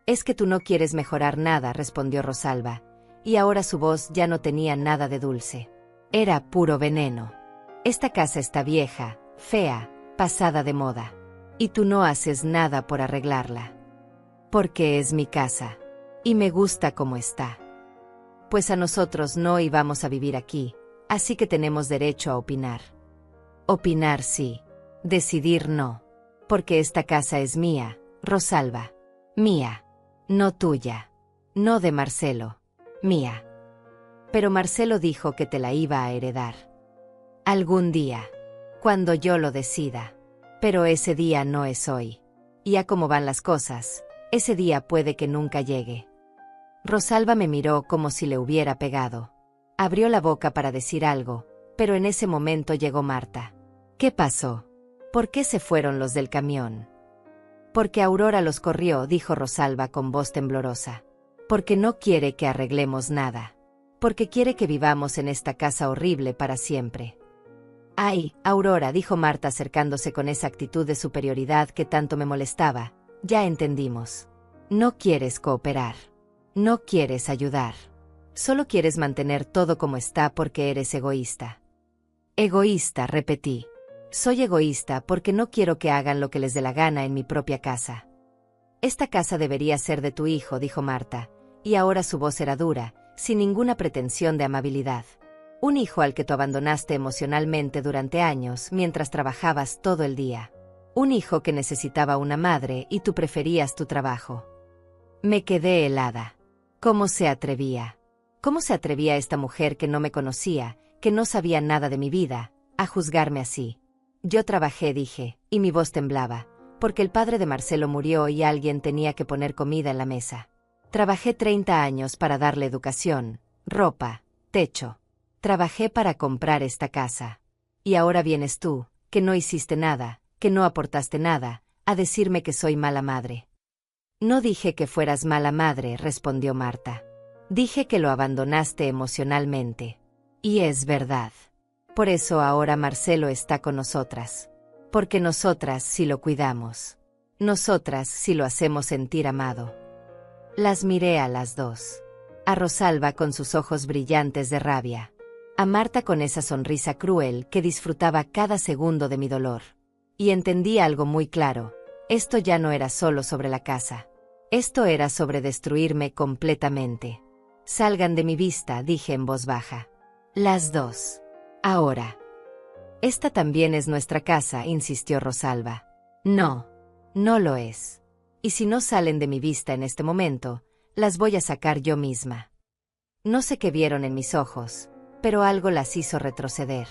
Es que tú no quieres mejorar nada, respondió Rosalba, y ahora su voz ya no tenía nada de dulce. Era puro veneno. Esta casa está vieja, fea, pasada de moda. Y tú no haces nada por arreglarla. Porque es mi casa. Y me gusta como está. Pues a nosotros no íbamos a vivir aquí, así que tenemos derecho a opinar. Opinar sí. Decidir no. Porque esta casa es mía, Rosalba. Mía. No tuya. No de Marcelo. Mía. Pero Marcelo dijo que te la iba a heredar. Algún día. Cuando yo lo decida. Pero ese día no es hoy. Y a cómo van las cosas, ese día puede que nunca llegue. Rosalba me miró como si le hubiera pegado. Abrió la boca para decir algo, pero en ese momento llegó Marta. ¿Qué pasó? ¿Por qué se fueron los del camión? Porque Aurora los corrió, dijo Rosalba con voz temblorosa. Porque no quiere que arreglemos nada. Porque quiere que vivamos en esta casa horrible para siempre. Ay, Aurora, dijo Marta acercándose con esa actitud de superioridad que tanto me molestaba. Ya entendimos. No quieres cooperar. No quieres ayudar. Solo quieres mantener todo como está porque eres egoísta. Egoísta, repetí. Soy egoísta porque no quiero que hagan lo que les dé la gana en mi propia casa. Esta casa debería ser de tu hijo, dijo Marta, y ahora su voz era dura, sin ninguna pretensión de amabilidad. Un hijo al que tú abandonaste emocionalmente durante años mientras trabajabas todo el día. Un hijo que necesitaba una madre y tú preferías tu trabajo. Me quedé helada. ¿Cómo se atrevía? ¿Cómo se atrevía esta mujer que no me conocía, que no sabía nada de mi vida, a juzgarme así? Yo trabajé, dije, y mi voz temblaba, porque el padre de Marcelo murió y alguien tenía que poner comida en la mesa. Trabajé 30 años para darle educación, ropa, techo. Trabajé para comprar esta casa. Y ahora vienes tú, que no hiciste nada, que no aportaste nada, a decirme que soy mala madre. No dije que fueras mala madre, respondió Marta. Dije que lo abandonaste emocionalmente. Y es verdad. Por eso ahora Marcelo está con nosotras. Porque nosotras sí lo cuidamos. Nosotras sí lo hacemos sentir amado. Las miré a las dos. A Rosalba con sus ojos brillantes de rabia. A Marta con esa sonrisa cruel que disfrutaba cada segundo de mi dolor. Y entendí algo muy claro. Esto ya no era solo sobre la casa. Esto era sobre destruirme completamente. Salgan de mi vista, dije en voz baja. Las dos. Ahora. Esta también es nuestra casa, insistió Rosalba. No. No lo es. Y si no salen de mi vista en este momento, las voy a sacar yo misma. No sé qué vieron en mis ojos, pero algo las hizo retroceder.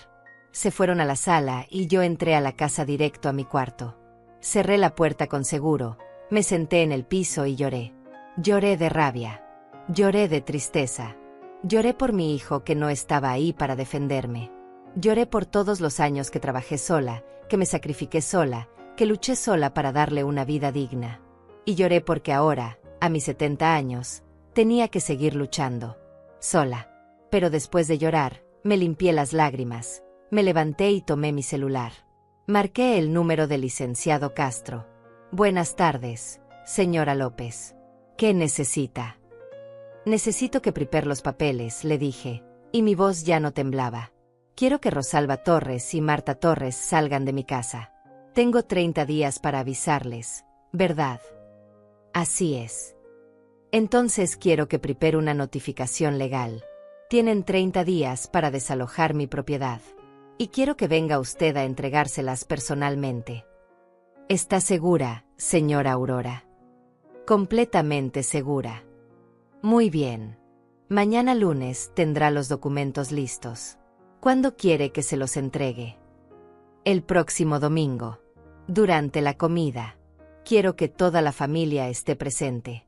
Se fueron a la sala y yo entré a la casa directo a mi cuarto. Cerré la puerta con seguro, Me senté en el piso y lloré. Lloré de rabia. Lloré de tristeza. Lloré por mi hijo que no estaba ahí para defenderme. Lloré por todos los años que trabajé sola, que me sacrifiqué sola, que luché sola para darle una vida digna. Y lloré porque ahora, a mis 70 años, tenía que seguir luchando. Sola. Pero después de llorar, me limpié las lágrimas, me levanté y tomé mi celular. Marqué el número del licenciado Castro. Buenas tardes, señora López. ¿Qué necesita? Necesito que prepare los papeles, le dije, y mi voz ya no temblaba. Quiero que Rosalba Torres y Marta Torres salgan de mi casa. Tengo 30 días para avisarles, ¿verdad? Así es. Entonces quiero que prepare una notificación legal. Tienen 30 días para desalojar mi propiedad. Y quiero que venga usted a entregárselas personalmente. ¿Está segura, señora Aurora? Completamente segura. Muy bien. Mañana lunes tendrá los documentos listos. ¿Cuándo quiere que se los entregue? El próximo domingo. Durante la comida. Quiero que toda la familia esté presente.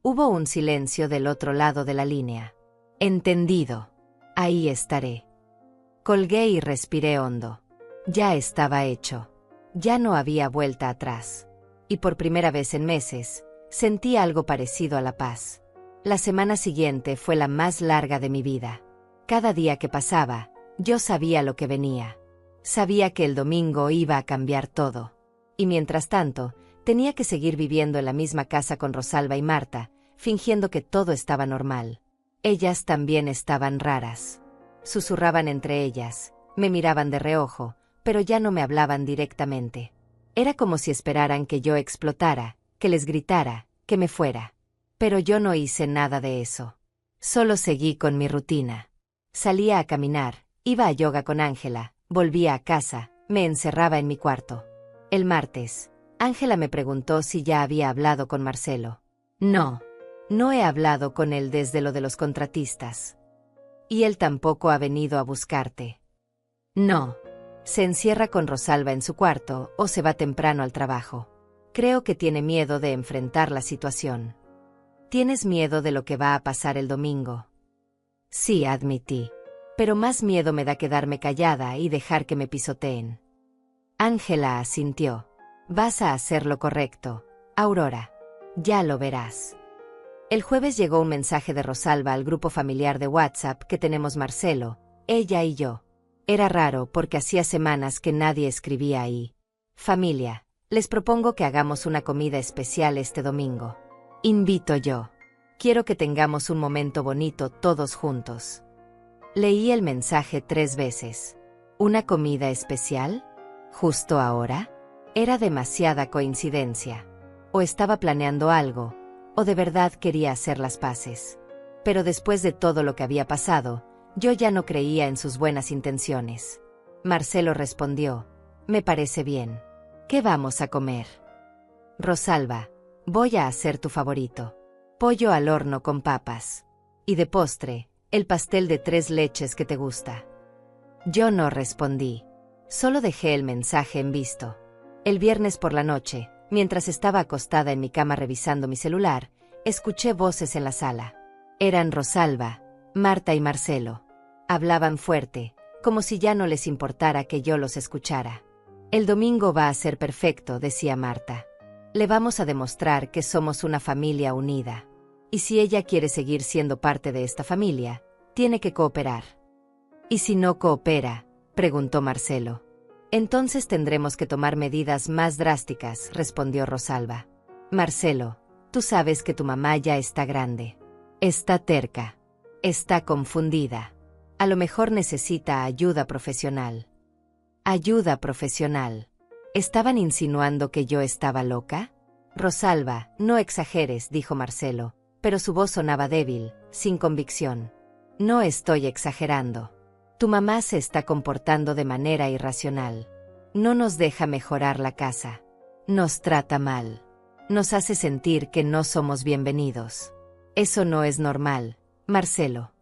Hubo un silencio del otro lado de la línea. Entendido. Ahí estaré. Colgué y respiré hondo. Ya estaba hecho. Ya no había vuelta atrás. Y por primera vez en meses, sentí algo parecido a la paz. La semana siguiente fue la más larga de mi vida. Cada día que pasaba, yo sabía lo que venía. Sabía que el domingo iba a cambiar todo. Y mientras tanto, tenía que seguir viviendo en la misma casa con Rosalba y Marta, fingiendo que todo estaba normal. Ellas también estaban raras. Susurraban entre ellas, me miraban de reojo, pero ya no me hablaban directamente. Era como si esperaran que yo explotara, que les gritara, que me fuera. Pero yo no hice nada de eso. Solo seguí con mi rutina. Salía a caminar, iba a yoga con Ángela, volvía a casa, me encerraba en mi cuarto. El martes, Ángela me preguntó si ya había hablado con Marcelo. No, no he hablado con él desde lo de los contratistas. ¿Y él tampoco ha venido a buscarte? No. Se encierra con Rosalba en su cuarto o se va temprano al trabajo. Creo que tiene miedo de enfrentar la situación. ¿Tienes miedo de lo que va a pasar el domingo? Sí, admití. Pero más miedo me da quedarme callada y dejar que me pisoteen. Ángela asintió. Vas a hacer lo correcto, Aurora. Ya lo verás. El jueves llegó un mensaje de Rosalba al grupo familiar de WhatsApp que tenemos Marcelo, ella y yo. Era raro porque hacía semanas que nadie escribía ahí. Familia, les propongo que hagamos una comida especial este domingo. Invito yo. Quiero que tengamos un momento bonito todos juntos. Leí el mensaje 3 veces. ¿Una comida especial? ¿Justo ahora? Era demasiada coincidencia. O estaba planeando algo, o de verdad quería hacer las paces. Pero después de todo lo que había pasado, yo ya no creía en sus buenas intenciones. Marcelo respondió, me parece bien. ¿Qué vamos a comer? Rosalba, voy a hacer tu favorito. Pollo al horno con papas. Y de postre, el pastel de 3 leches que te gusta. Yo no respondí. Solo dejé el mensaje en visto. El viernes por la noche, mientras estaba acostada en mi cama revisando mi celular, escuché voces en la sala. Eran Rosalba, Marta y Marcelo. Hablaban fuerte, como si ya no les importara que yo los escuchara. El domingo va a ser perfecto, decía Marta. Le vamos a demostrar que somos una familia unida. Y si ella quiere seguir siendo parte de esta familia, tiene que cooperar. ¿Y si no coopera?, preguntó Marcelo. Entonces tendremos que tomar medidas más drásticas, respondió Rosalba. Marcelo, tú sabes que tu mamá ya está grande. Está terca. Está confundida. A lo mejor necesita ayuda profesional. Ayuda profesional. ¿Estaban insinuando que yo estaba loca? Rosalba, no exageres, dijo Marcelo, pero su voz sonaba débil, sin convicción. No estoy exagerando. Tu mamá se está comportando de manera irracional. No nos deja mejorar la casa. Nos trata mal. Nos hace sentir que no somos bienvenidos. Eso no es normal, Marcelo.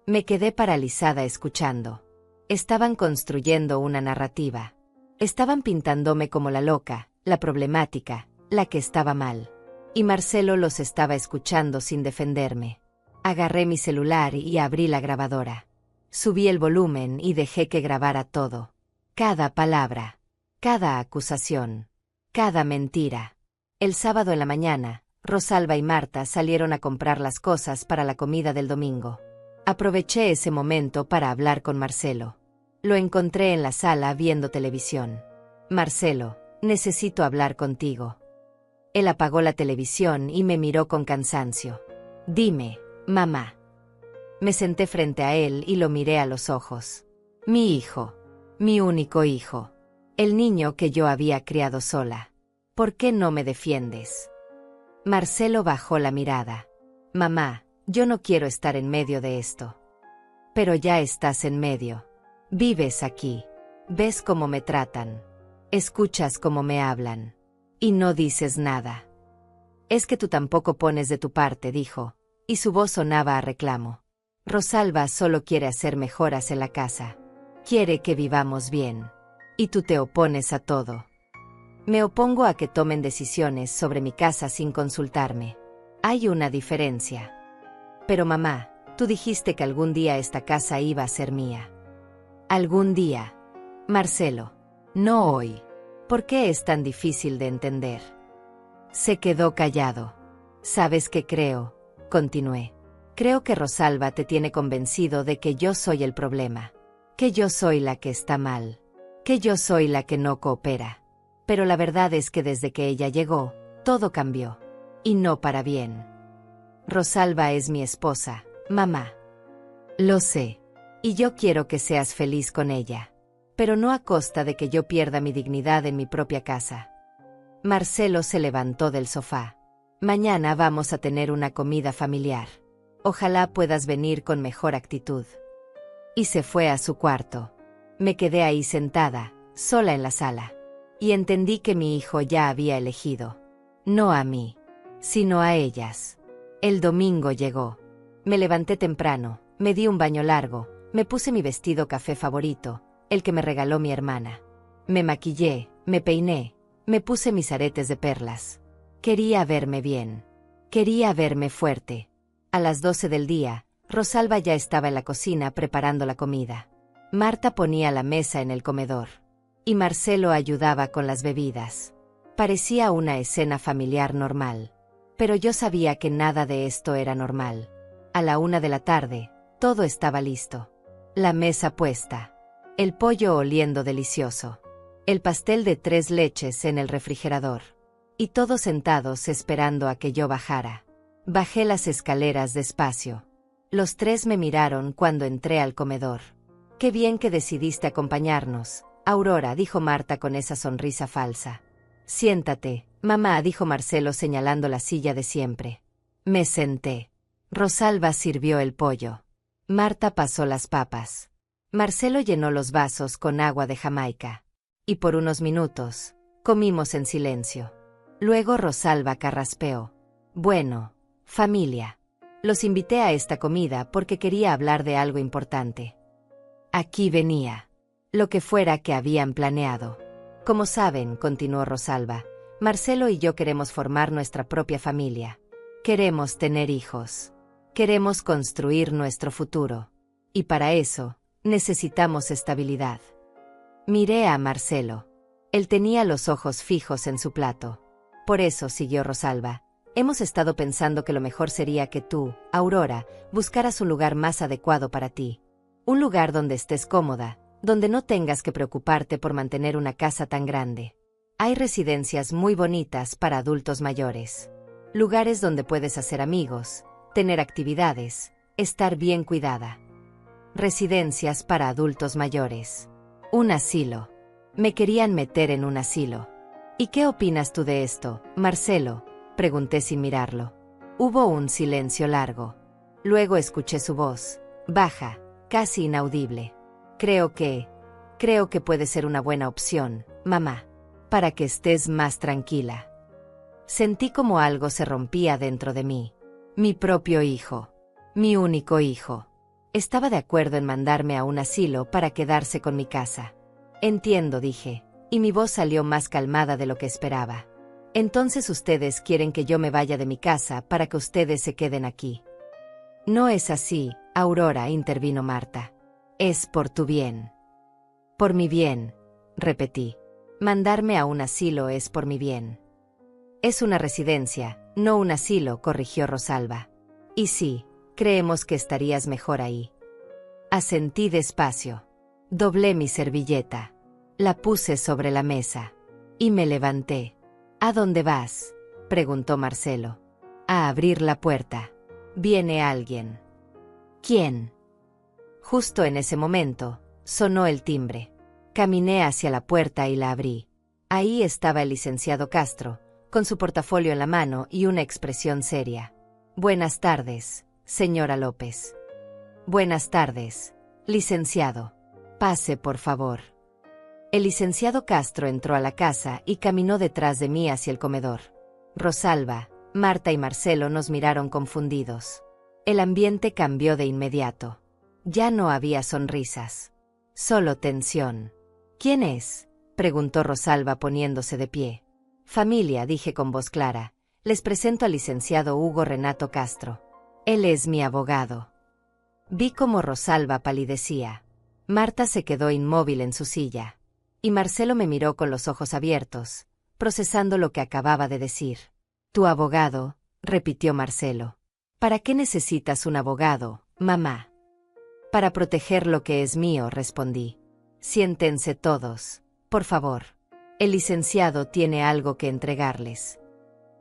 Me quedé paralizada escuchando. Estaban construyendo una narrativa. Estaban pintándome como la loca, la problemática, la que estaba mal. Y Marcelo los estaba escuchando sin defenderme. Agarré mi celular y abrí la grabadora. Subí el volumen y dejé que grabara todo. Cada palabra, cada acusación, cada mentira. El sábado en la mañana, Rosalba y Marta salieron a comprar las cosas para la comida del domingo. Aproveché ese momento para hablar con Marcelo. Lo encontré en la sala viendo televisión. Marcelo, necesito hablar contigo. Él apagó la televisión y me miró con cansancio. Dime, mamá. Me senté frente a él y lo miré a los ojos. Mi hijo. Mi único hijo. El niño que yo había criado sola. ¿Por qué no me defiendes? Marcelo bajó la mirada. Mamá, yo no quiero estar en medio de esto. Pero ya estás en medio. Vives aquí. Ves cómo me tratan. Escuchas cómo me hablan. Y no dices nada. Es que tú tampoco pones de tu parte, dijo, y su voz sonaba a reclamo. Rosalba solo quiere hacer mejoras en la casa. Quiere que vivamos bien. Y tú te opones a todo. Me opongo a que tomen decisiones sobre mi casa sin consultarme. Hay una diferencia. Pero mamá, tú dijiste que algún día esta casa iba a ser mía. Algún día. Marcelo. No hoy. ¿Por qué es tan difícil de entender? Se quedó callado. ¿Sabes qué creo? Continué. Creo que Rosalba te tiene convencido de que yo soy el problema. Que yo soy la que está mal. Que yo soy la que no coopera. Pero la verdad es que desde que ella llegó, todo cambió. Y no para bien. Rosalba es mi esposa, mamá. Lo sé. Y yo quiero que seas feliz con ella. Pero no a costa de que yo pierda mi dignidad en mi propia casa. Marcelo se levantó del sofá. Mañana vamos a tener una comida familiar. Ojalá puedas venir con mejor actitud. Y se fue a su cuarto. Me quedé ahí sentada, sola en la sala. Y entendí que mi hijo ya había elegido. No a mí, sino a ellas. El domingo llegó. Me levanté temprano, me di un baño largo, me puse mi vestido café favorito, el que me regaló mi hermana. Me maquillé, me peiné, me puse mis aretes de perlas. Quería verme bien. Quería verme fuerte. A las 12 del día, Rosalba ya estaba en la cocina preparando la comida. Marta ponía la mesa en el comedor. Y Marcelo ayudaba con las bebidas. Parecía una escena familiar normal. Pero yo sabía que nada de esto era normal. A la 1 de la tarde, todo estaba listo. La mesa puesta. El pollo oliendo delicioso. El pastel de 3 leches en el refrigerador. Y todos sentados esperando a que yo bajara. Bajé las escaleras despacio. Los 3 me miraron cuando entré al comedor. Qué bien que decidiste acompañarnos, Aurora, dijo Marta con esa sonrisa falsa. Siéntate, mamá, dijo Marcelo señalando la silla de siempre. Me senté. Rosalba sirvió el pollo. Marta pasó las papas. Marcelo llenó los vasos con agua de Jamaica. Y por unos minutos, comimos en silencio. Luego Rosalba carraspeó. Bueno, familia. Los invité a esta comida porque quería hablar de algo importante. Aquí venía. Lo que fuera que habían planeado. Como saben, continuó Rosalba, Marcelo y yo queremos formar nuestra propia familia. Queremos tener hijos. Queremos construir nuestro futuro. Y para eso, necesitamos estabilidad. Miré a Marcelo. Él tenía los ojos fijos en su plato. Por eso, siguió Rosalba, hemos estado pensando que lo mejor sería que tú, Aurora, buscaras un lugar más adecuado para ti. Un lugar donde estés cómoda, donde no tengas que preocuparte por mantener una casa tan grande. Hay residencias muy bonitas para adultos mayores. Lugares donde puedes hacer amigos, tener actividades, estar bien cuidada. Residencias para adultos mayores. Un asilo. Me querían meter en un asilo. ¿Y qué opinas tú de esto, Marcelo?, pregunté sin mirarlo. Hubo un silencio largo. Luego escuché su voz, baja, casi inaudible. Creo que puede ser una buena opción, mamá, para que estés más tranquila. Sentí como algo se rompía dentro de mí. Mi propio hijo. Mi único hijo. Estaba de acuerdo en mandarme a un asilo para quedarse con mi casa. Entiendo, dije, y mi voz salió más calmada de lo que esperaba. Entonces ustedes quieren que yo me vaya de mi casa para que ustedes se queden aquí. No es así, Aurora, intervino Marta. Es por tu bien. Por mi bien, repetí. Mandarme a un asilo es por mi bien. Es una residencia, no un asilo, corrigió Rosalba. Y sí, creemos que estarías mejor ahí. Asentí despacio. Doblé mi servilleta. La puse sobre la mesa. Y me levanté. ¿A dónde vas?, preguntó Marcelo. A abrir la puerta. Viene alguien. ¿Quién? Justo en ese momento, sonó el timbre. Caminé hacia la puerta y la abrí. Ahí estaba el licenciado Castro, con su portafolio en la mano y una expresión seria. Buenas tardes, señora López. Buenas tardes, licenciado. Pase, por favor. El licenciado Castro entró a la casa y caminó detrás de mí hacia el comedor. Rosalba, Marta y Marcelo nos miraron confundidos. El ambiente cambió de inmediato. Ya no había sonrisas. Solo tensión. ¿Quién es?, preguntó Rosalba poniéndose de pie. Familia, dije con voz clara. Les presento al licenciado Hugo Renato Castro. Él es mi abogado. Vi cómo Rosalba palidecía. Marta se quedó inmóvil en su silla. Y Marcelo me miró con los ojos abiertos, procesando lo que acababa de decir. Tu abogado, repitió Marcelo. ¿Para qué necesitas un abogado, mamá? Para proteger lo que es mío, respondí. Siéntense todos, por favor. El licenciado tiene algo que entregarles.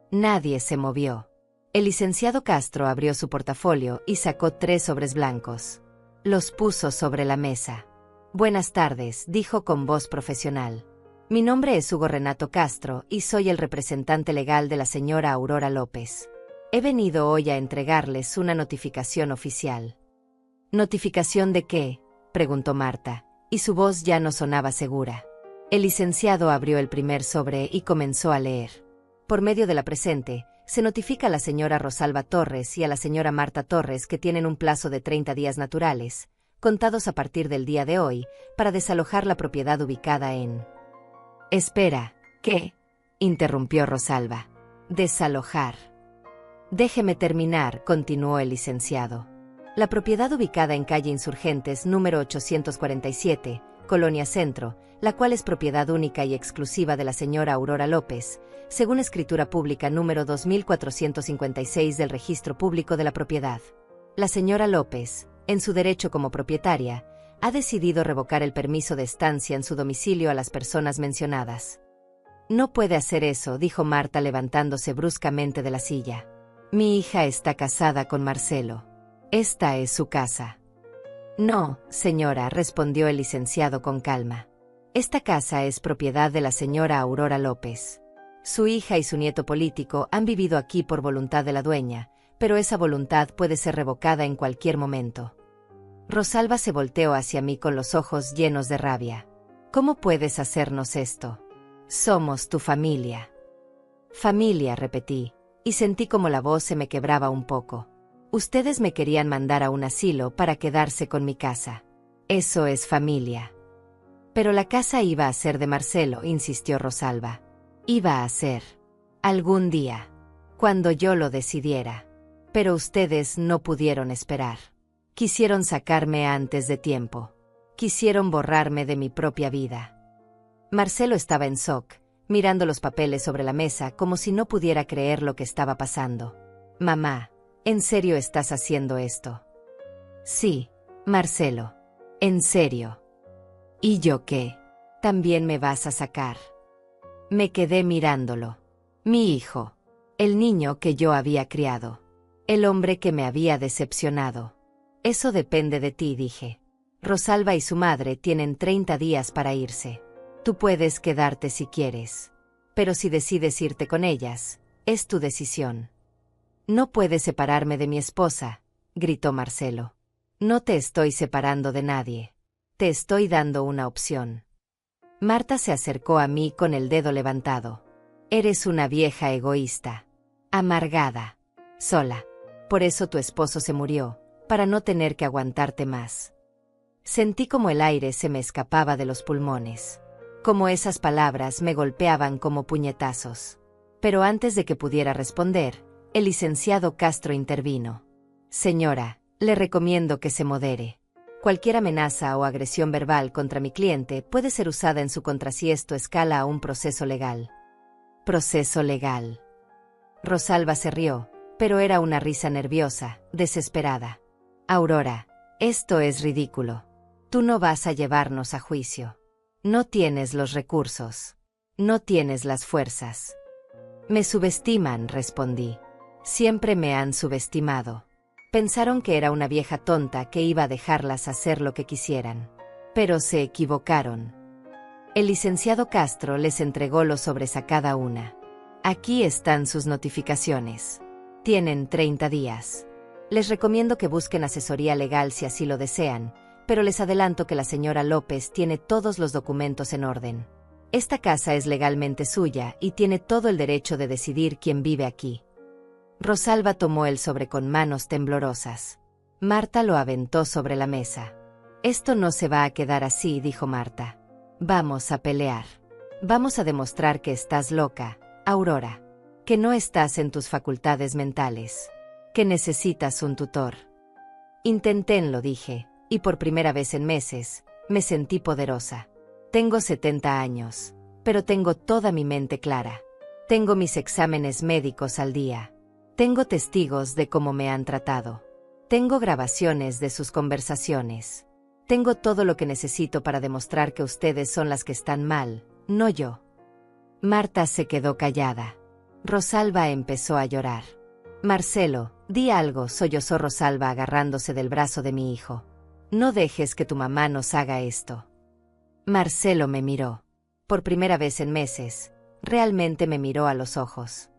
Nadie se movió. El licenciado Castro abrió su portafolio y sacó 3 sobres blancos. Los puso sobre la mesa. Buenas tardes, dijo con voz profesional. Mi nombre es Hugo Renato Castro y soy el representante legal de la señora Aurora López. He venido hoy a entregarles una notificación oficial. ¿Notificación de qué?, preguntó Marta, y su voz ya no sonaba segura. El licenciado abrió el primer sobre y comenzó a leer. Por medio de la presente, se notifica a la señora Rosalba Torres y a la señora Marta Torres que tienen un plazo de 30 días naturales, contados a partir del día de hoy, para desalojar la propiedad ubicada en... Espera, ¿qué?, interrumpió Rosalba. Desalojar. Déjeme terminar, continuó el licenciado. La propiedad ubicada en calle Insurgentes número 847, Colonia Centro, la cual es propiedad única y exclusiva de la señora Aurora López, según escritura pública número 2456 del Registro Público de la Propiedad. La señora López, en su derecho como propietaria, ha decidido revocar el permiso de estancia en su domicilio a las personas mencionadas. No puede hacer eso, dijo Marta levantándose bruscamente de la silla. Mi hija está casada con Marcelo. Esta es su casa. No, señora, respondió el licenciado con calma. Esta casa es propiedad de la señora Aurora López. Su hija y su nieto político han vivido aquí por voluntad de la dueña, pero esa voluntad puede ser revocada en cualquier momento. Rosalba se volteó hacia mí con los ojos llenos de rabia. ¿Cómo puedes hacernos esto? Somos tu familia. Familia, repetí, y sentí como la voz se me quebraba un poco. Ustedes me querían mandar a un asilo para quedarse con mi casa. Eso es familia. Pero la casa iba a ser de Marcelo, insistió Rosalba. Iba a ser. Algún día. Cuando yo lo decidiera. Pero ustedes no pudieron esperar. Quisieron sacarme antes de tiempo. Quisieron borrarme de mi propia vida. Marcelo estaba en shock, mirando los papeles sobre la mesa como si no pudiera creer lo que estaba pasando. Mamá, ¿en serio estás haciendo esto? Sí, Marcelo. En serio. ¿Y yo qué? ¿También me vas a sacar? Me quedé mirándolo. Mi hijo. El niño que yo había criado. El hombre que me había decepcionado. Eso depende de ti, dije. Rosalba y su madre tienen 30 días para irse. Tú puedes quedarte si quieres. Pero si decides irte con ellas, es tu decisión. No puedes separarme de mi esposa, gritó Marcelo. No te estoy separando de nadie. Te estoy dando una opción. Marta se acercó a mí con el dedo levantado. Eres una vieja egoísta. Amargada. Sola. Por eso tu esposo se murió, para no tener que aguantarte más. Sentí como el aire se me escapaba de los pulmones. Como esas palabras me golpeaban como puñetazos. Pero antes de que pudiera responder, el licenciado Castro intervino. Señora, le recomiendo que se modere. Cualquier amenaza o agresión verbal contra mi cliente puede ser usada en su contra si esto escala a un proceso legal. Proceso legal. Rosalba se rió, pero era una risa nerviosa, desesperada. Aurora, esto es ridículo. Tú no vas a llevarnos a juicio. No tienes los recursos. No tienes las fuerzas. Me subestiman, respondí. Siempre me han subestimado. Pensaron que era una vieja tonta que iba a dejarlas hacer lo que quisieran. Pero se equivocaron. El licenciado Castro les entregó los sobres a cada una. Aquí están sus notificaciones. Tienen 30 días. Les recomiendo que busquen asesoría legal si así lo desean, pero les adelanto que la señora López tiene todos los documentos en orden. Esta casa es legalmente suya y tiene todo el derecho de decidir quién vive aquí. Rosalba tomó el sobre con manos temblorosas. Marta lo aventó sobre la mesa. Esto no se va a quedar así, dijo Marta. Vamos a pelear. Vamos a demostrar que estás loca, Aurora. Que no estás en tus facultades mentales. Que necesitas un tutor. Intenténlo, dije, y por primera vez en meses, me sentí poderosa. Tengo 70 años, pero tengo toda mi mente clara. Tengo mis exámenes médicos al día. Tengo testigos de cómo me han tratado. Tengo grabaciones de sus conversaciones. Tengo todo lo que necesito para demostrar que ustedes son las que están mal, no yo. Marta se quedó callada. Rosalba empezó a llorar. Marcelo, di algo, sollozó Rosalba agarrándose del brazo de mi hijo. No dejes que tu mamá nos haga esto. Marcelo me miró. Por primera vez en meses, realmente me miró a los ojos.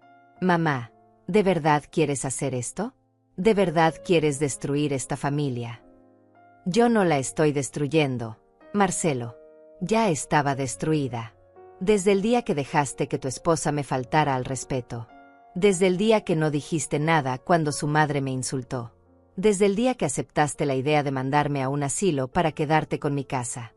Mamá, ¿de verdad quieres hacer esto? ¿De verdad quieres destruir esta familia? Yo no la estoy destruyendo, Marcelo. Ya estaba destruida. Desde el día que dejaste que tu esposa me faltara al respeto. Desde el día que no dijiste nada cuando su madre me insultó. Desde el día que aceptaste la idea de mandarme a un asilo para quedarte con mi casa.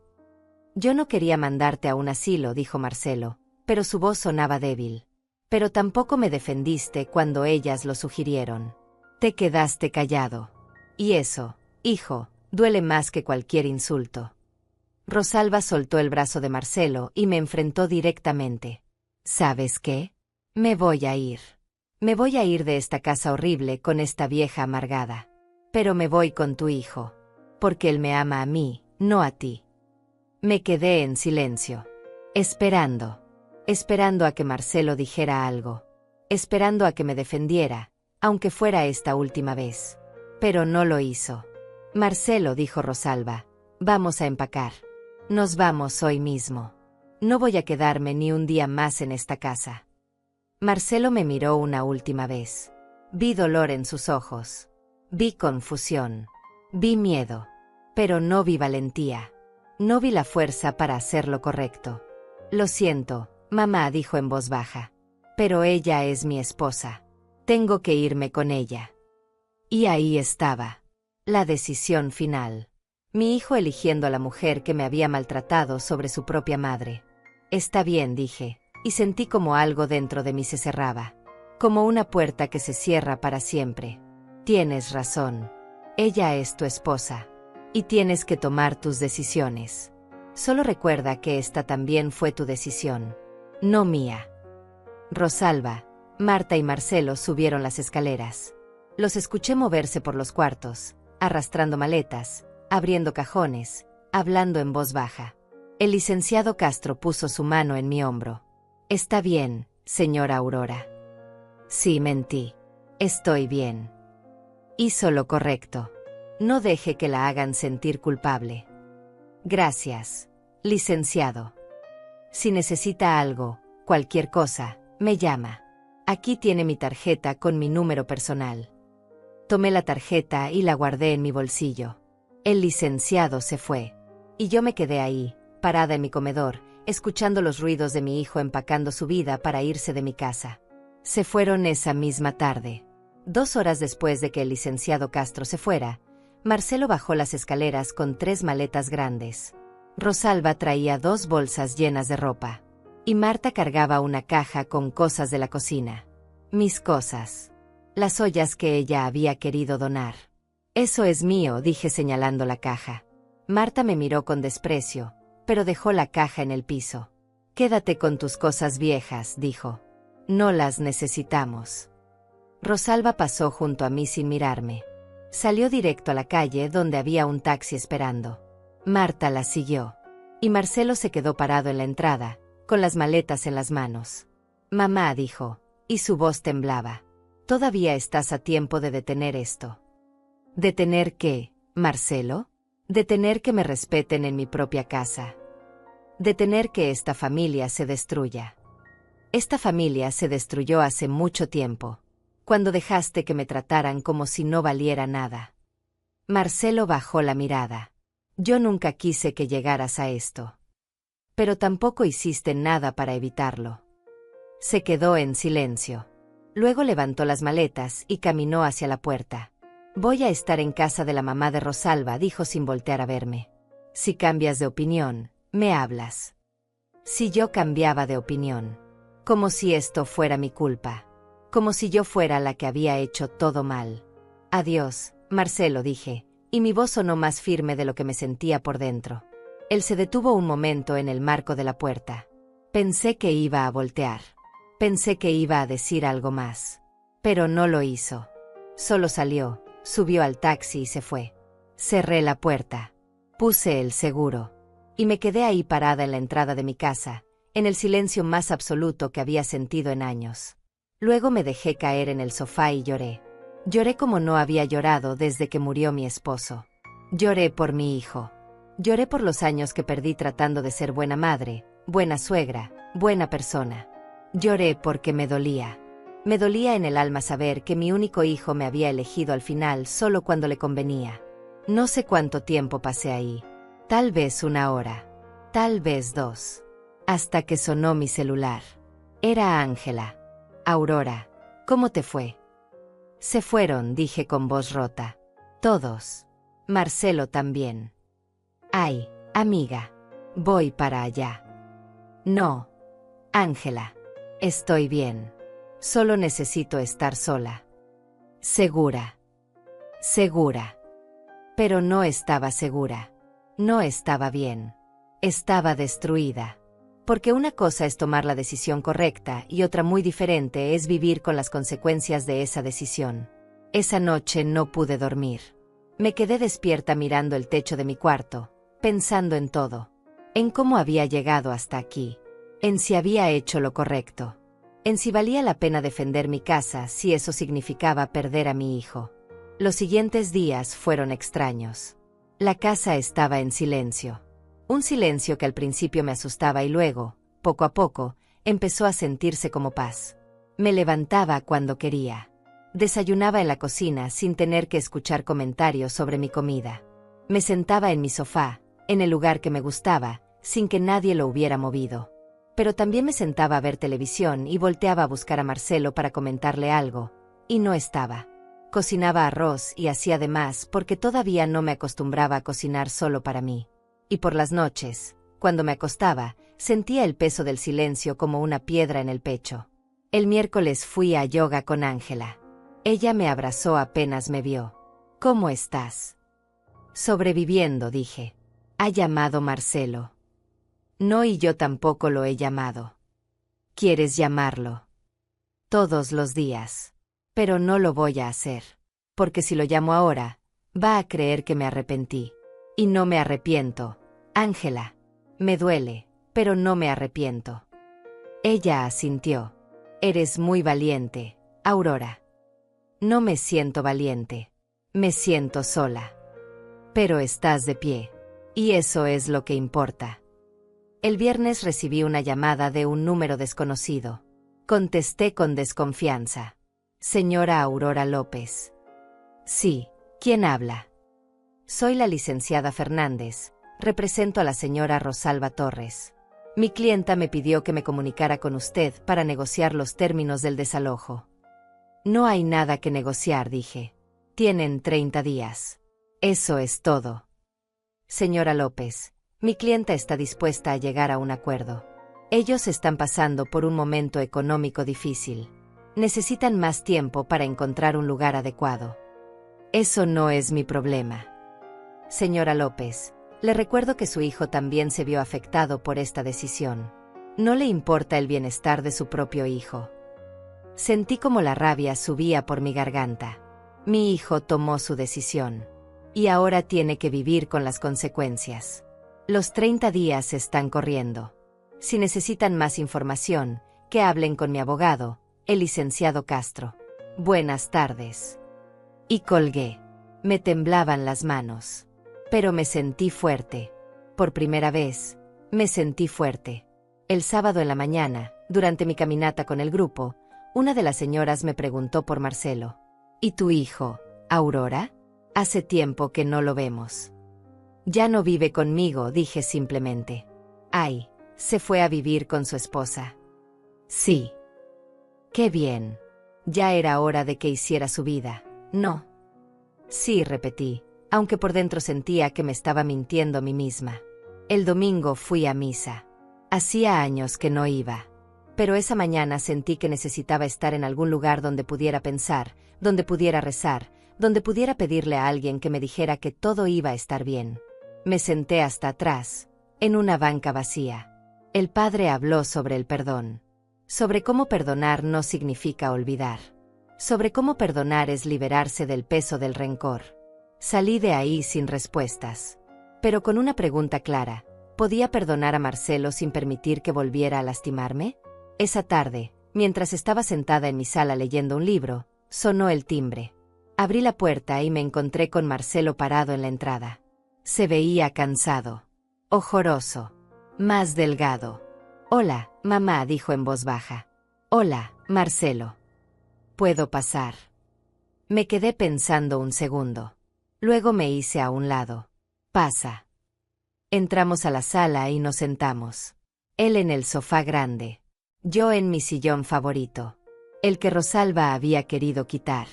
Yo no quería mandarte a un asilo, dijo Marcelo, pero su voz sonaba débil. Pero tampoco me defendiste cuando ellas lo sugirieron. Te quedaste callado. Y eso, hijo, duele más que cualquier insulto. Rosalba soltó el brazo de Marcelo y me enfrentó directamente. ¿Sabes qué? Me voy a ir. Me voy a ir de esta casa horrible con esta vieja amargada. Pero me voy con tu hijo. Porque él me ama a mí, no a ti. Me quedé en silencio. Esperando. Esperando a que Marcelo dijera algo. Esperando a que me defendiera, aunque fuera esta última vez. Pero no lo hizo. Marcelo, dijo Rosalba, vamos a empacar. Nos vamos hoy mismo. No voy a quedarme ni un día más en esta casa. Marcelo me miró una última vez. Vi dolor en sus ojos. Vi confusión. Vi miedo. Pero no vi valentía. No vi la fuerza para hacer lo correcto. Lo siento, mamá, dijo en voz baja. Pero ella es mi esposa. Tengo que irme con ella. Y ahí estaba. La decisión final. Mi hijo eligiendo a la mujer que me había maltratado sobre su propia madre. Está bien, dije, y sentí como algo dentro de mí se cerraba. Como una puerta que se cierra para siempre. Tienes razón. Ella es tu esposa. Y tienes que tomar tus decisiones. Solo recuerda que esta también fue tu decisión. No mía. Rosalba, Marta y Marcelo subieron las escaleras. Los escuché moverse por los cuartos, arrastrando maletas, abriendo cajones, hablando en voz baja. El licenciado Castro puso su mano en mi hombro. Está bien, señora Aurora. Sí, mentí. Estoy bien. Hizo lo correcto. No deje que la hagan sentir culpable. Gracias, licenciado. Si necesita algo, cualquier cosa, me llama. Aquí tiene mi tarjeta con mi número personal. Tomé la tarjeta y la guardé en mi bolsillo. El licenciado se fue. Y yo me quedé ahí, parada en mi comedor, escuchando los ruidos de mi hijo empacando su vida para irse de mi casa. Se fueron esa misma tarde. 2 horas después de que el licenciado Castro se fuera, Marcelo bajó las escaleras con 3 maletas grandes. Rosalba traía 2 bolsas llenas de ropa. y Marta cargaba una caja con cosas de la cocina. Mis cosas. Las ollas que ella había querido donar. Eso es mío, dije señalando la caja. Marta me miró con desprecio, pero dejó la caja en el piso. Quédate con tus cosas viejas, dijo. No las necesitamos. Rosalba pasó junto a mí sin mirarme. Salió directo a la calle donde había un taxi esperando. Marta la siguió. Y Marcelo se quedó parado en la entrada, con las maletas en las manos. Mamá, dijo, y su voz temblaba. Todavía estás a tiempo de detener esto. ¿Detener qué, Marcelo? Detener que me respeten en mi propia casa. Detener que esta familia se destruya. Esta familia se destruyó hace mucho tiempo, cuando dejaste que me trataran como si no valiera nada. Marcelo bajó la mirada. Yo nunca quise que llegaras a esto. Pero tampoco hiciste nada para evitarlo. Se quedó en silencio. Luego levantó las maletas y caminó hacia la puerta. Voy a estar en casa de la mamá de Rosalba, dijo sin voltear a verme. Si cambias de opinión, me hablas. Si yo cambiaba de opinión. Como si esto fuera mi culpa. Como si yo fuera la que había hecho todo mal. Adiós, Marcelo, dije, y mi voz sonó más firme de lo que me sentía por dentro. Él se detuvo un momento en el marco de la puerta. Pensé que iba a voltear. Pensé que iba a decir algo más. Pero no lo hizo. Solo salió, subió al taxi y se fue. Cerré la puerta. Puse el seguro. Y me quedé ahí parada en la entrada de mi casa, en el silencio más absoluto que había sentido en años. Luego me dejé caer en el sofá y lloré. Lloré como no había llorado desde que murió mi esposo. Lloré por mi hijo. Lloré por los años que perdí tratando de ser buena madre, buena suegra, buena persona. Lloré porque me dolía. Me dolía en el alma saber que mi único hijo me había elegido al final solo cuando le convenía. No sé cuánto tiempo pasé ahí. Tal vez 1 hora. Tal vez 2. Hasta que sonó mi celular. Era Ángela. Aurora, ¿cómo te fue? Se fueron, dije con voz rota. Todos. Marcelo también. Ay, amiga. Voy para allá. No. Ángela. Estoy bien. Solo necesito estar sola. Segura. Segura. Pero no estaba segura. No estaba bien. Estaba destruida. Porque una cosa es tomar la decisión correcta y otra muy diferente es vivir con las consecuencias de esa decisión. Esa noche no pude dormir. Me quedé despierta mirando el techo de mi cuarto, pensando en todo. En cómo había llegado hasta aquí. En si había hecho lo correcto. En si valía la pena defender mi casa si eso significaba perder a mi hijo. Los siguientes días fueron extraños. La casa estaba en silencio. Un silencio que al principio me asustaba y luego, poco a poco, empezó a sentirse como paz. Me levantaba cuando quería. Desayunaba en la cocina sin tener que escuchar comentarios sobre mi comida. Me sentaba en mi sofá, en el lugar que me gustaba, sin que nadie lo hubiera movido. Pero también me sentaba a ver televisión y volteaba a buscar a Marcelo para comentarle algo, y no estaba. Cocinaba arroz y hacía de más porque todavía no me acostumbraba a cocinar solo para mí. Y por las noches, cuando me acostaba, sentía el peso del silencio como una piedra en el pecho. El miércoles fui a yoga con Ángela. Ella me abrazó apenas me vio. ¿Cómo estás? Sobreviviendo, dije. ¿Ha llamado Marcelo? No, y yo tampoco lo he llamado. ¿Quieres llamarlo? Todos los días. Pero no lo voy a hacer. Porque si lo llamo ahora, va a creer que me arrepentí. Y no me arrepiento, Ángela. Me duele, pero no me arrepiento. Ella asintió. Eres muy valiente, Aurora. No me siento valiente. Me siento sola. Pero estás de pie. Y eso es lo que importa. El viernes recibí una llamada de un número desconocido. Contesté con desconfianza. Señora Aurora López. Sí, ¿quién habla? Soy la licenciada Fernández, represento a la señora Rosalba Torres. Mi clienta me pidió que me comunicara con usted para negociar los términos del desalojo. No hay nada que negociar, dije. Tienen 30 días. Eso es todo. Señora López, mi clienta está dispuesta a llegar a un acuerdo. Ellos están pasando por un momento económico difícil. Necesitan más tiempo para encontrar un lugar adecuado. Eso no es mi problema. Señora López, le recuerdo que su hijo también se vio afectado por esta decisión. No le importa el bienestar de su propio hijo. Sentí como la rabia subía por mi garganta. Mi hijo tomó su decisión. Y ahora tiene que vivir con las consecuencias. Los 30 días están corriendo. Si necesitan más información, que hablen con mi abogado, el licenciado Castro. Buenas tardes. Y colgué. Me temblaban las manos. Pero me sentí fuerte. Por primera vez, me sentí fuerte. El sábado en la mañana, durante mi caminata con el grupo, una de las señoras me preguntó por Marcelo. ¿Y tu hijo, Aurora? Hace tiempo que no lo vemos. Ya no vive conmigo, dije simplemente. Ay, se fue a vivir con su esposa. Sí. Qué bien. Ya era hora de que hiciera su vida, ¿no? Sí, repetí, aunque por dentro sentía que me estaba mintiendo a mí misma. El domingo fui a misa. Hacía años que no iba. Pero esa mañana sentí que necesitaba estar en algún lugar donde pudiera pensar, donde pudiera rezar, donde pudiera pedirle a alguien que me dijera que todo iba a estar bien. Me senté hasta atrás, en una banca vacía. El padre habló sobre el perdón. Sobre cómo perdonar no significa olvidar. Sobre cómo perdonar es liberarse del peso del rencor. Salí de ahí sin respuestas. Pero con una pregunta clara. ¿Podía perdonar a Marcelo sin permitir que volviera a lastimarme? Esa tarde, mientras estaba sentada en mi sala leyendo un libro, sonó el timbre. Abrí la puerta y me encontré con Marcelo parado en la entrada. Se veía cansado. Ojoroso. Más delgado. Hola, mamá, dijo en voz baja. Hola, Marcelo. ¿Puedo pasar? Me quedé pensando un segundo. Luego me hice a un lado. Pasa. Entramos a la sala y nos sentamos. Él en el sofá grande. Yo en mi sillón favorito. El que Rosalba había querido quitar.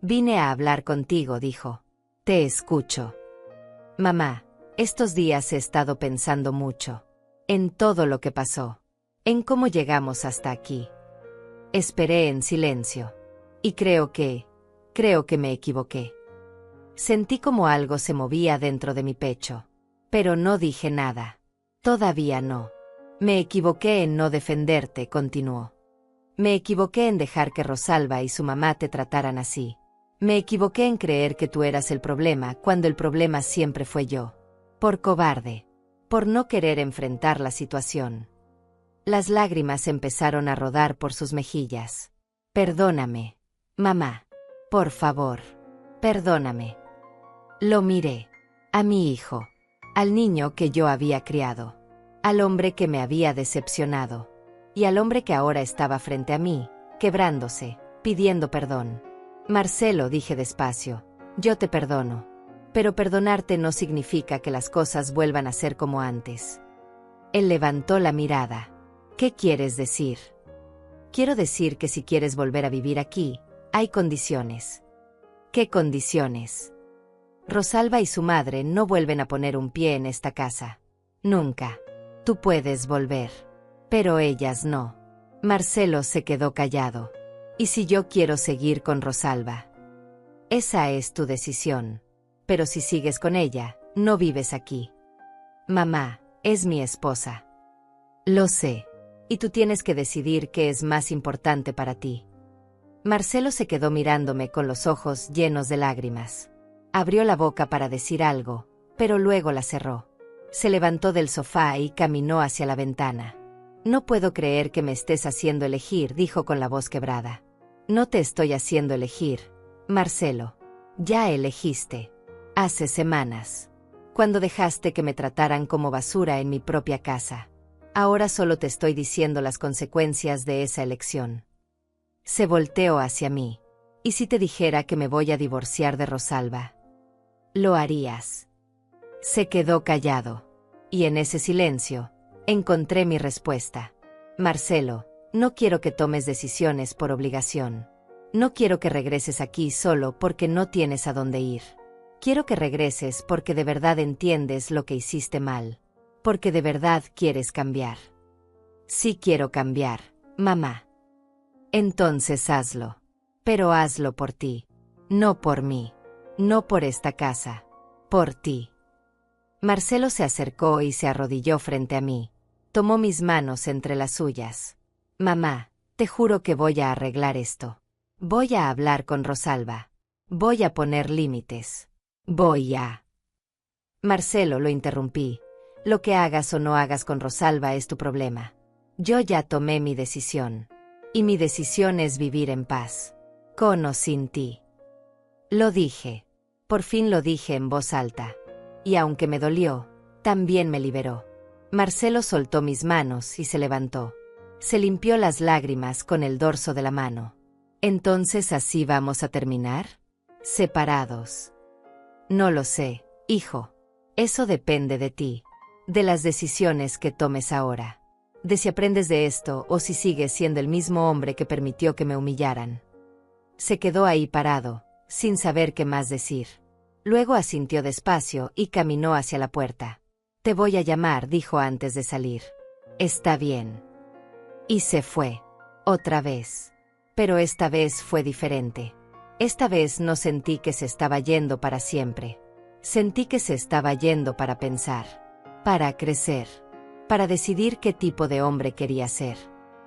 Vine a hablar contigo, dijo. Te escucho. Mamá, estos días he estado pensando mucho. En todo lo que pasó. En cómo llegamos hasta aquí. Esperé en silencio. Y creo que me equivoqué. Sentí como algo se movía dentro de mi pecho. Pero no dije nada. Todavía no. Me equivoqué en no defenderte, continuó. Me equivoqué en dejar que Rosalba y su mamá te trataran así. Me equivoqué en creer que tú eras el problema cuando el problema siempre fue yo. Por cobarde. Por no querer enfrentar la situación. Las lágrimas empezaron a rodar por sus mejillas. Perdóname, mamá. Por favor. Perdóname. Lo miré. A mi hijo. Al niño que yo había criado. Al hombre que me había decepcionado. Y al hombre que ahora estaba frente a mí, quebrándose, pidiendo perdón. Marcelo, dije despacio, yo te perdono. Pero perdonarte no significa que las cosas vuelvan a ser como antes. Él levantó la mirada. ¿Qué quieres decir? Quiero decir que si quieres volver a vivir aquí, hay condiciones. ¿Qué condiciones? Rosalba y su madre no vuelven a poner un pie en esta casa. Nunca. Tú puedes volver. Pero ellas no. Marcelo se quedó callado. ¿Y si yo quiero seguir con Rosalba? Esa es tu decisión. Pero si sigues con ella, no vives aquí. Mamá, es mi esposa. Lo sé. Y tú tienes que decidir qué es más importante para ti. Marcelo se quedó mirándome con los ojos llenos de lágrimas. Abrió la boca para decir algo, pero luego la cerró. Se levantó del sofá y caminó hacia la ventana. No puedo creer que me estés haciendo elegir, dijo con la voz quebrada. No te estoy haciendo elegir, Marcelo. Ya elegiste. Hace semanas. Cuando dejaste que me trataran como basura en mi propia casa. Ahora solo te estoy diciendo las consecuencias de esa elección. Se volteó hacia mí. ¿Y si te dijera que me voy a divorciar de Rosalba? ¿Lo harías? Se quedó callado. Y en ese silencio, encontré mi respuesta. Marcelo, no quiero que tomes decisiones por obligación. No quiero que regreses aquí solo porque no tienes a dónde ir. Quiero que regreses porque de verdad entiendes lo que hiciste mal. Porque de verdad quieres cambiar. Sí quiero cambiar, mamá. Entonces hazlo. Pero hazlo por ti. No por mí. No por esta casa. Por ti. Marcelo se acercó y se arrodilló frente a mí. Tomó mis manos entre las suyas. Mamá, te juro que voy a arreglar esto. Voy a hablar con Rosalba. Voy a poner límites. Voy a... Marcelo, lo interrumpí. Lo que hagas o no hagas con Rosalba es tu problema. Yo ya tomé mi decisión. Y mi decisión es vivir en paz. Con o sin ti. Lo dije. Por fin lo dije en voz alta. Y aunque me dolió, también me liberó. Marcelo soltó mis manos y se levantó. Se limpió las lágrimas con el dorso de la mano. ¿Entonces así vamos a terminar? ¿Separados? No lo sé, hijo. Eso depende de ti. De las decisiones que tomes ahora. De si aprendes de esto o si sigues siendo el mismo hombre que permitió que me humillaran. Se quedó ahí parado, sin saber qué más decir. Luego asintió despacio y caminó hacia la puerta. Te voy a llamar, dijo antes de salir. Está bien. Y se fue. Otra vez. Pero esta vez fue diferente. Esta vez no sentí que se estaba yendo para siempre. Sentí que se estaba yendo para pensar. Para crecer. Para decidir qué tipo de hombre quería ser.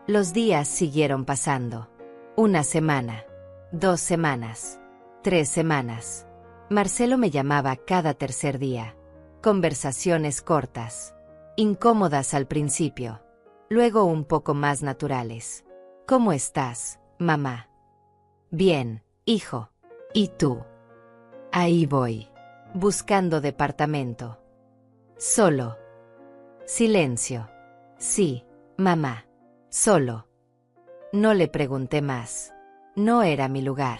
Los días siguieron pasando. 1 semana. 2 semanas. 3 semanas. Marcelo me llamaba cada tercer día. Conversaciones cortas. Incómodas al principio. Luego un poco más naturales. ¿Cómo estás, mamá? Bien, hijo. ¿Y tú? Ahí voy. Buscando departamento. Solo. Silencio. Sí, mamá. Solo. No le pregunté más. No era mi lugar.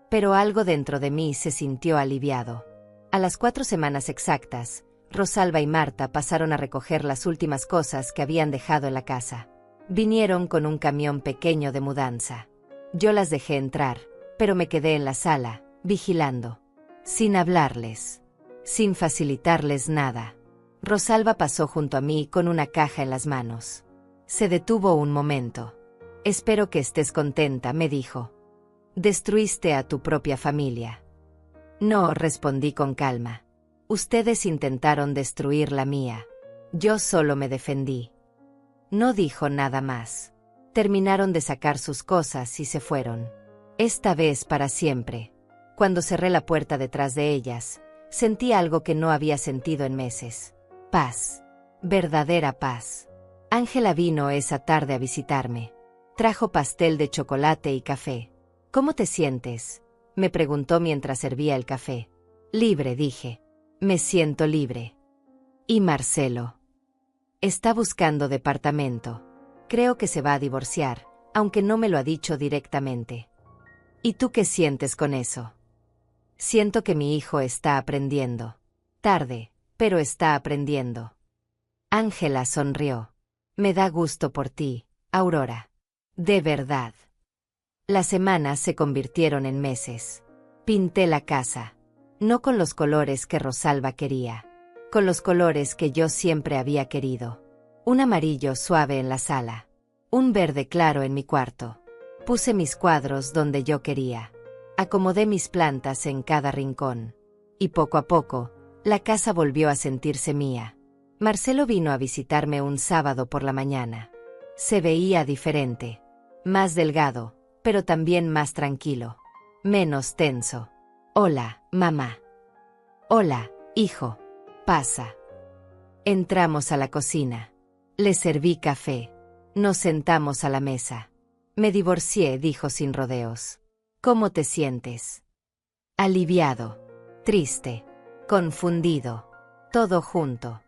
Pero algo dentro de mí se sintió aliviado. A las 4 semanas exactas, Rosalba y Marta pasaron a recoger las últimas cosas que habían dejado en la casa. Vinieron con un camión pequeño de mudanza. Yo las dejé entrar, pero me quedé en la sala, vigilando. Sin hablarles. Sin facilitarles nada. Rosalba pasó junto a mí con una caja en las manos. Se detuvo un momento. Espero que estés contenta, me dijo. Destruiste a tu propia familia. No, respondí con calma. Ustedes intentaron destruir la mía. Yo solo me defendí. No dijo nada más. Terminaron de sacar sus cosas y se fueron. Esta vez para siempre. Cuando cerré la puerta detrás de ellas, sentí algo que no había sentido en meses. Paz. Verdadera paz. Ángela vino esa tarde a visitarme. Trajo pastel de chocolate y café. ¿Cómo te sientes?, me preguntó mientras servía el café. Libre, dije. Me siento libre. ¿Y Marcelo? Está buscando departamento. Creo que se va a divorciar, aunque no me lo ha dicho directamente. ¿Y tú qué sientes con eso? Siento que mi hijo está aprendiendo. Tarde, pero está aprendiendo. Ángela sonrió. Me da gusto por ti, Aurora. De verdad. Las semanas se convirtieron en meses. Pinté la casa. No con los colores que Rosalba quería. Con los colores que yo siempre había querido. Un amarillo suave en la sala. Un verde claro en mi cuarto. Puse mis cuadros donde yo quería. Acomodé mis plantas en cada rincón. Y poco a poco, la casa volvió a sentirse mía. Marcelo vino a visitarme un sábado por la mañana. Se veía diferente. Más delgado, pero también más tranquilo. Menos tenso. Hola, mamá. Hola, hijo. Pasa. Entramos a la cocina. Le serví café. Nos sentamos a la mesa. Me divorcié, dijo sin rodeos. ¿Cómo te sientes? Aliviado. Triste. Confundido. Todo junto.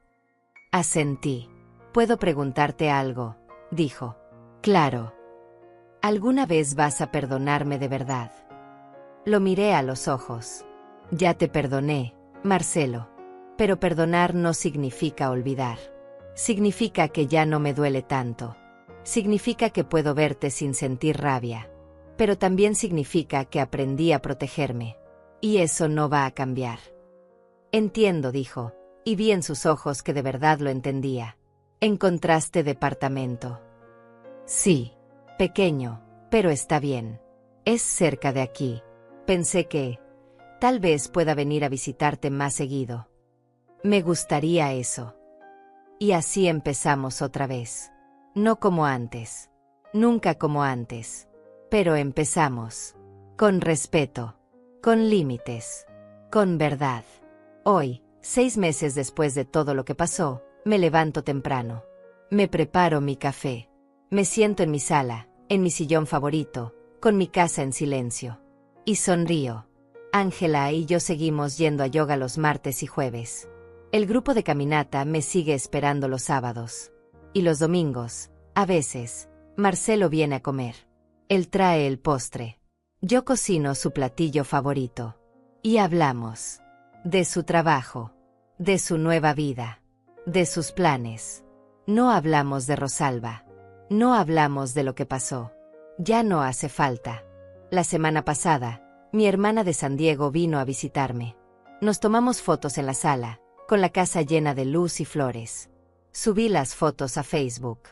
Asentí. ¿Puedo preguntarte algo?, dijo. Claro. ¿Alguna vez vas a perdonarme de verdad? Lo miré a los ojos. Ya te perdoné, Marcelo. Pero perdonar no significa olvidar. Significa que ya no me duele tanto. Significa que puedo verte sin sentir rabia. Pero también significa que aprendí a protegerme. Y eso no va a cambiar. Entiendo, dijo, y vi en sus ojos que de verdad lo entendía. Encontraste departamento. Sí. Pequeño, pero está bien. Es cerca de aquí. Pensé que, tal vez pueda venir a visitarte más seguido. Me gustaría eso. Y así empezamos otra vez. No como antes. Nunca como antes. Pero empezamos. Con respeto. Con límites. Con verdad. Hoy, 6 meses después de todo lo que pasó, me levanto temprano. Me preparo mi café. Me siento en mi sala, en mi sillón favorito, con mi casa en silencio. Y sonrío. Ángela y yo seguimos yendo a yoga los martes y jueves. El grupo de caminata me sigue esperando los sábados. Y los domingos, a veces, Marcelo viene a comer. Él trae el postre. Yo cocino su platillo favorito. Y hablamos. De su trabajo. De su nueva vida. De sus planes. No hablamos de Rosalba. No hablamos de lo que pasó. Ya no hace falta. La semana pasada, mi hermana de San Diego vino a visitarme. Nos tomamos fotos en la sala, con la casa llena de luz y flores. Subí las fotos a Facebook.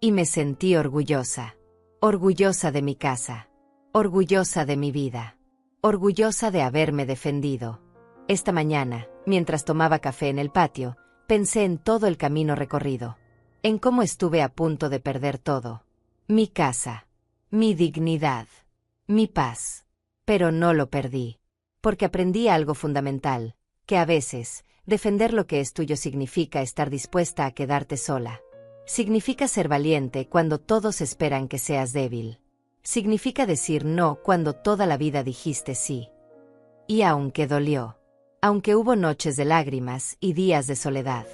Y me sentí orgullosa. Orgullosa de mi casa. Orgullosa de mi vida. Orgullosa de haberme defendido. Esta mañana, mientras tomaba café en el patio, pensé en todo el camino recorrido. En cómo estuve a punto de perder todo. Mi casa. Mi dignidad. Mi paz. Pero no lo perdí. Porque aprendí algo fundamental, que a veces, defender lo que es tuyo significa estar dispuesta a quedarte sola. Significa ser valiente cuando todos esperan que seas débil. Significa decir no cuando toda la vida dijiste sí. Y aunque dolió. Aunque hubo noches de lágrimas y días de soledad.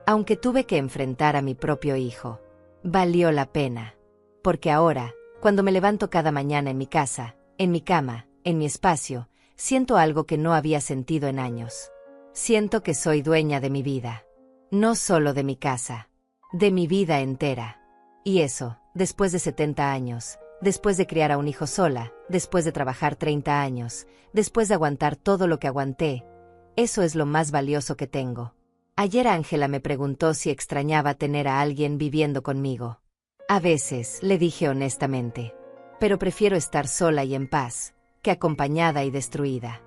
Aunque tuve que enfrentar a mi propio hijo. Valió la pena. Porque ahora, cuando me levanto cada mañana en mi casa, en mi cama, en mi espacio, siento algo que no había sentido en años. Siento que soy dueña de mi vida. No solo de mi casa. De mi vida entera. Y eso, después de 70 años, después de criar a un hijo sola, después de trabajar 30 años, después de aguantar todo lo que aguanté, eso es lo más valioso que tengo. Ayer Ángela me preguntó si extrañaba tener a alguien viviendo conmigo. A veces, le dije honestamente. Pero prefiero estar sola y en paz, que acompañada y destruida.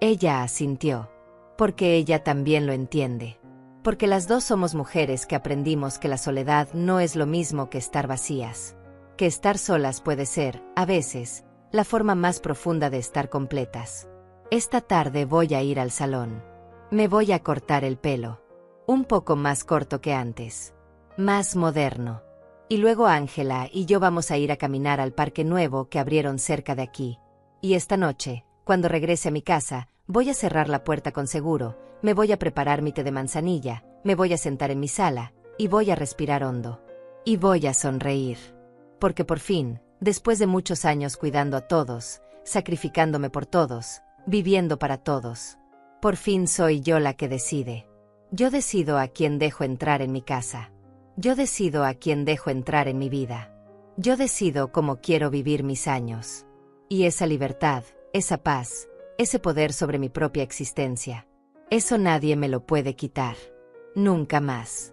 Ella asintió. Porque ella también lo entiende. Porque las dos somos mujeres que aprendimos que la soledad no es lo mismo que estar vacías. Que estar solas puede ser, a veces, la forma más profunda de estar completas. Esta tarde voy a ir al salón. Me voy a cortar el pelo. Un poco más corto que antes. Más moderno. Y luego Ángela y yo vamos a ir a caminar al parque nuevo que abrieron cerca de aquí. Y esta noche, cuando regrese a mi casa, voy a cerrar la puerta con seguro, me voy a preparar mi té de manzanilla, me voy a sentar en mi sala, y voy a respirar hondo. Y voy a sonreír. Porque por fin, después de muchos años cuidando a todos, sacrificándome por todos, viviendo para todos, por fin soy yo la que decide. Yo decido a quién dejo entrar en mi casa. Yo decido a quién dejo entrar en mi vida. Yo decido cómo quiero vivir mis años. Y esa libertad, esa paz, ese poder sobre mi propia existencia, eso nadie me lo puede quitar. Nunca más.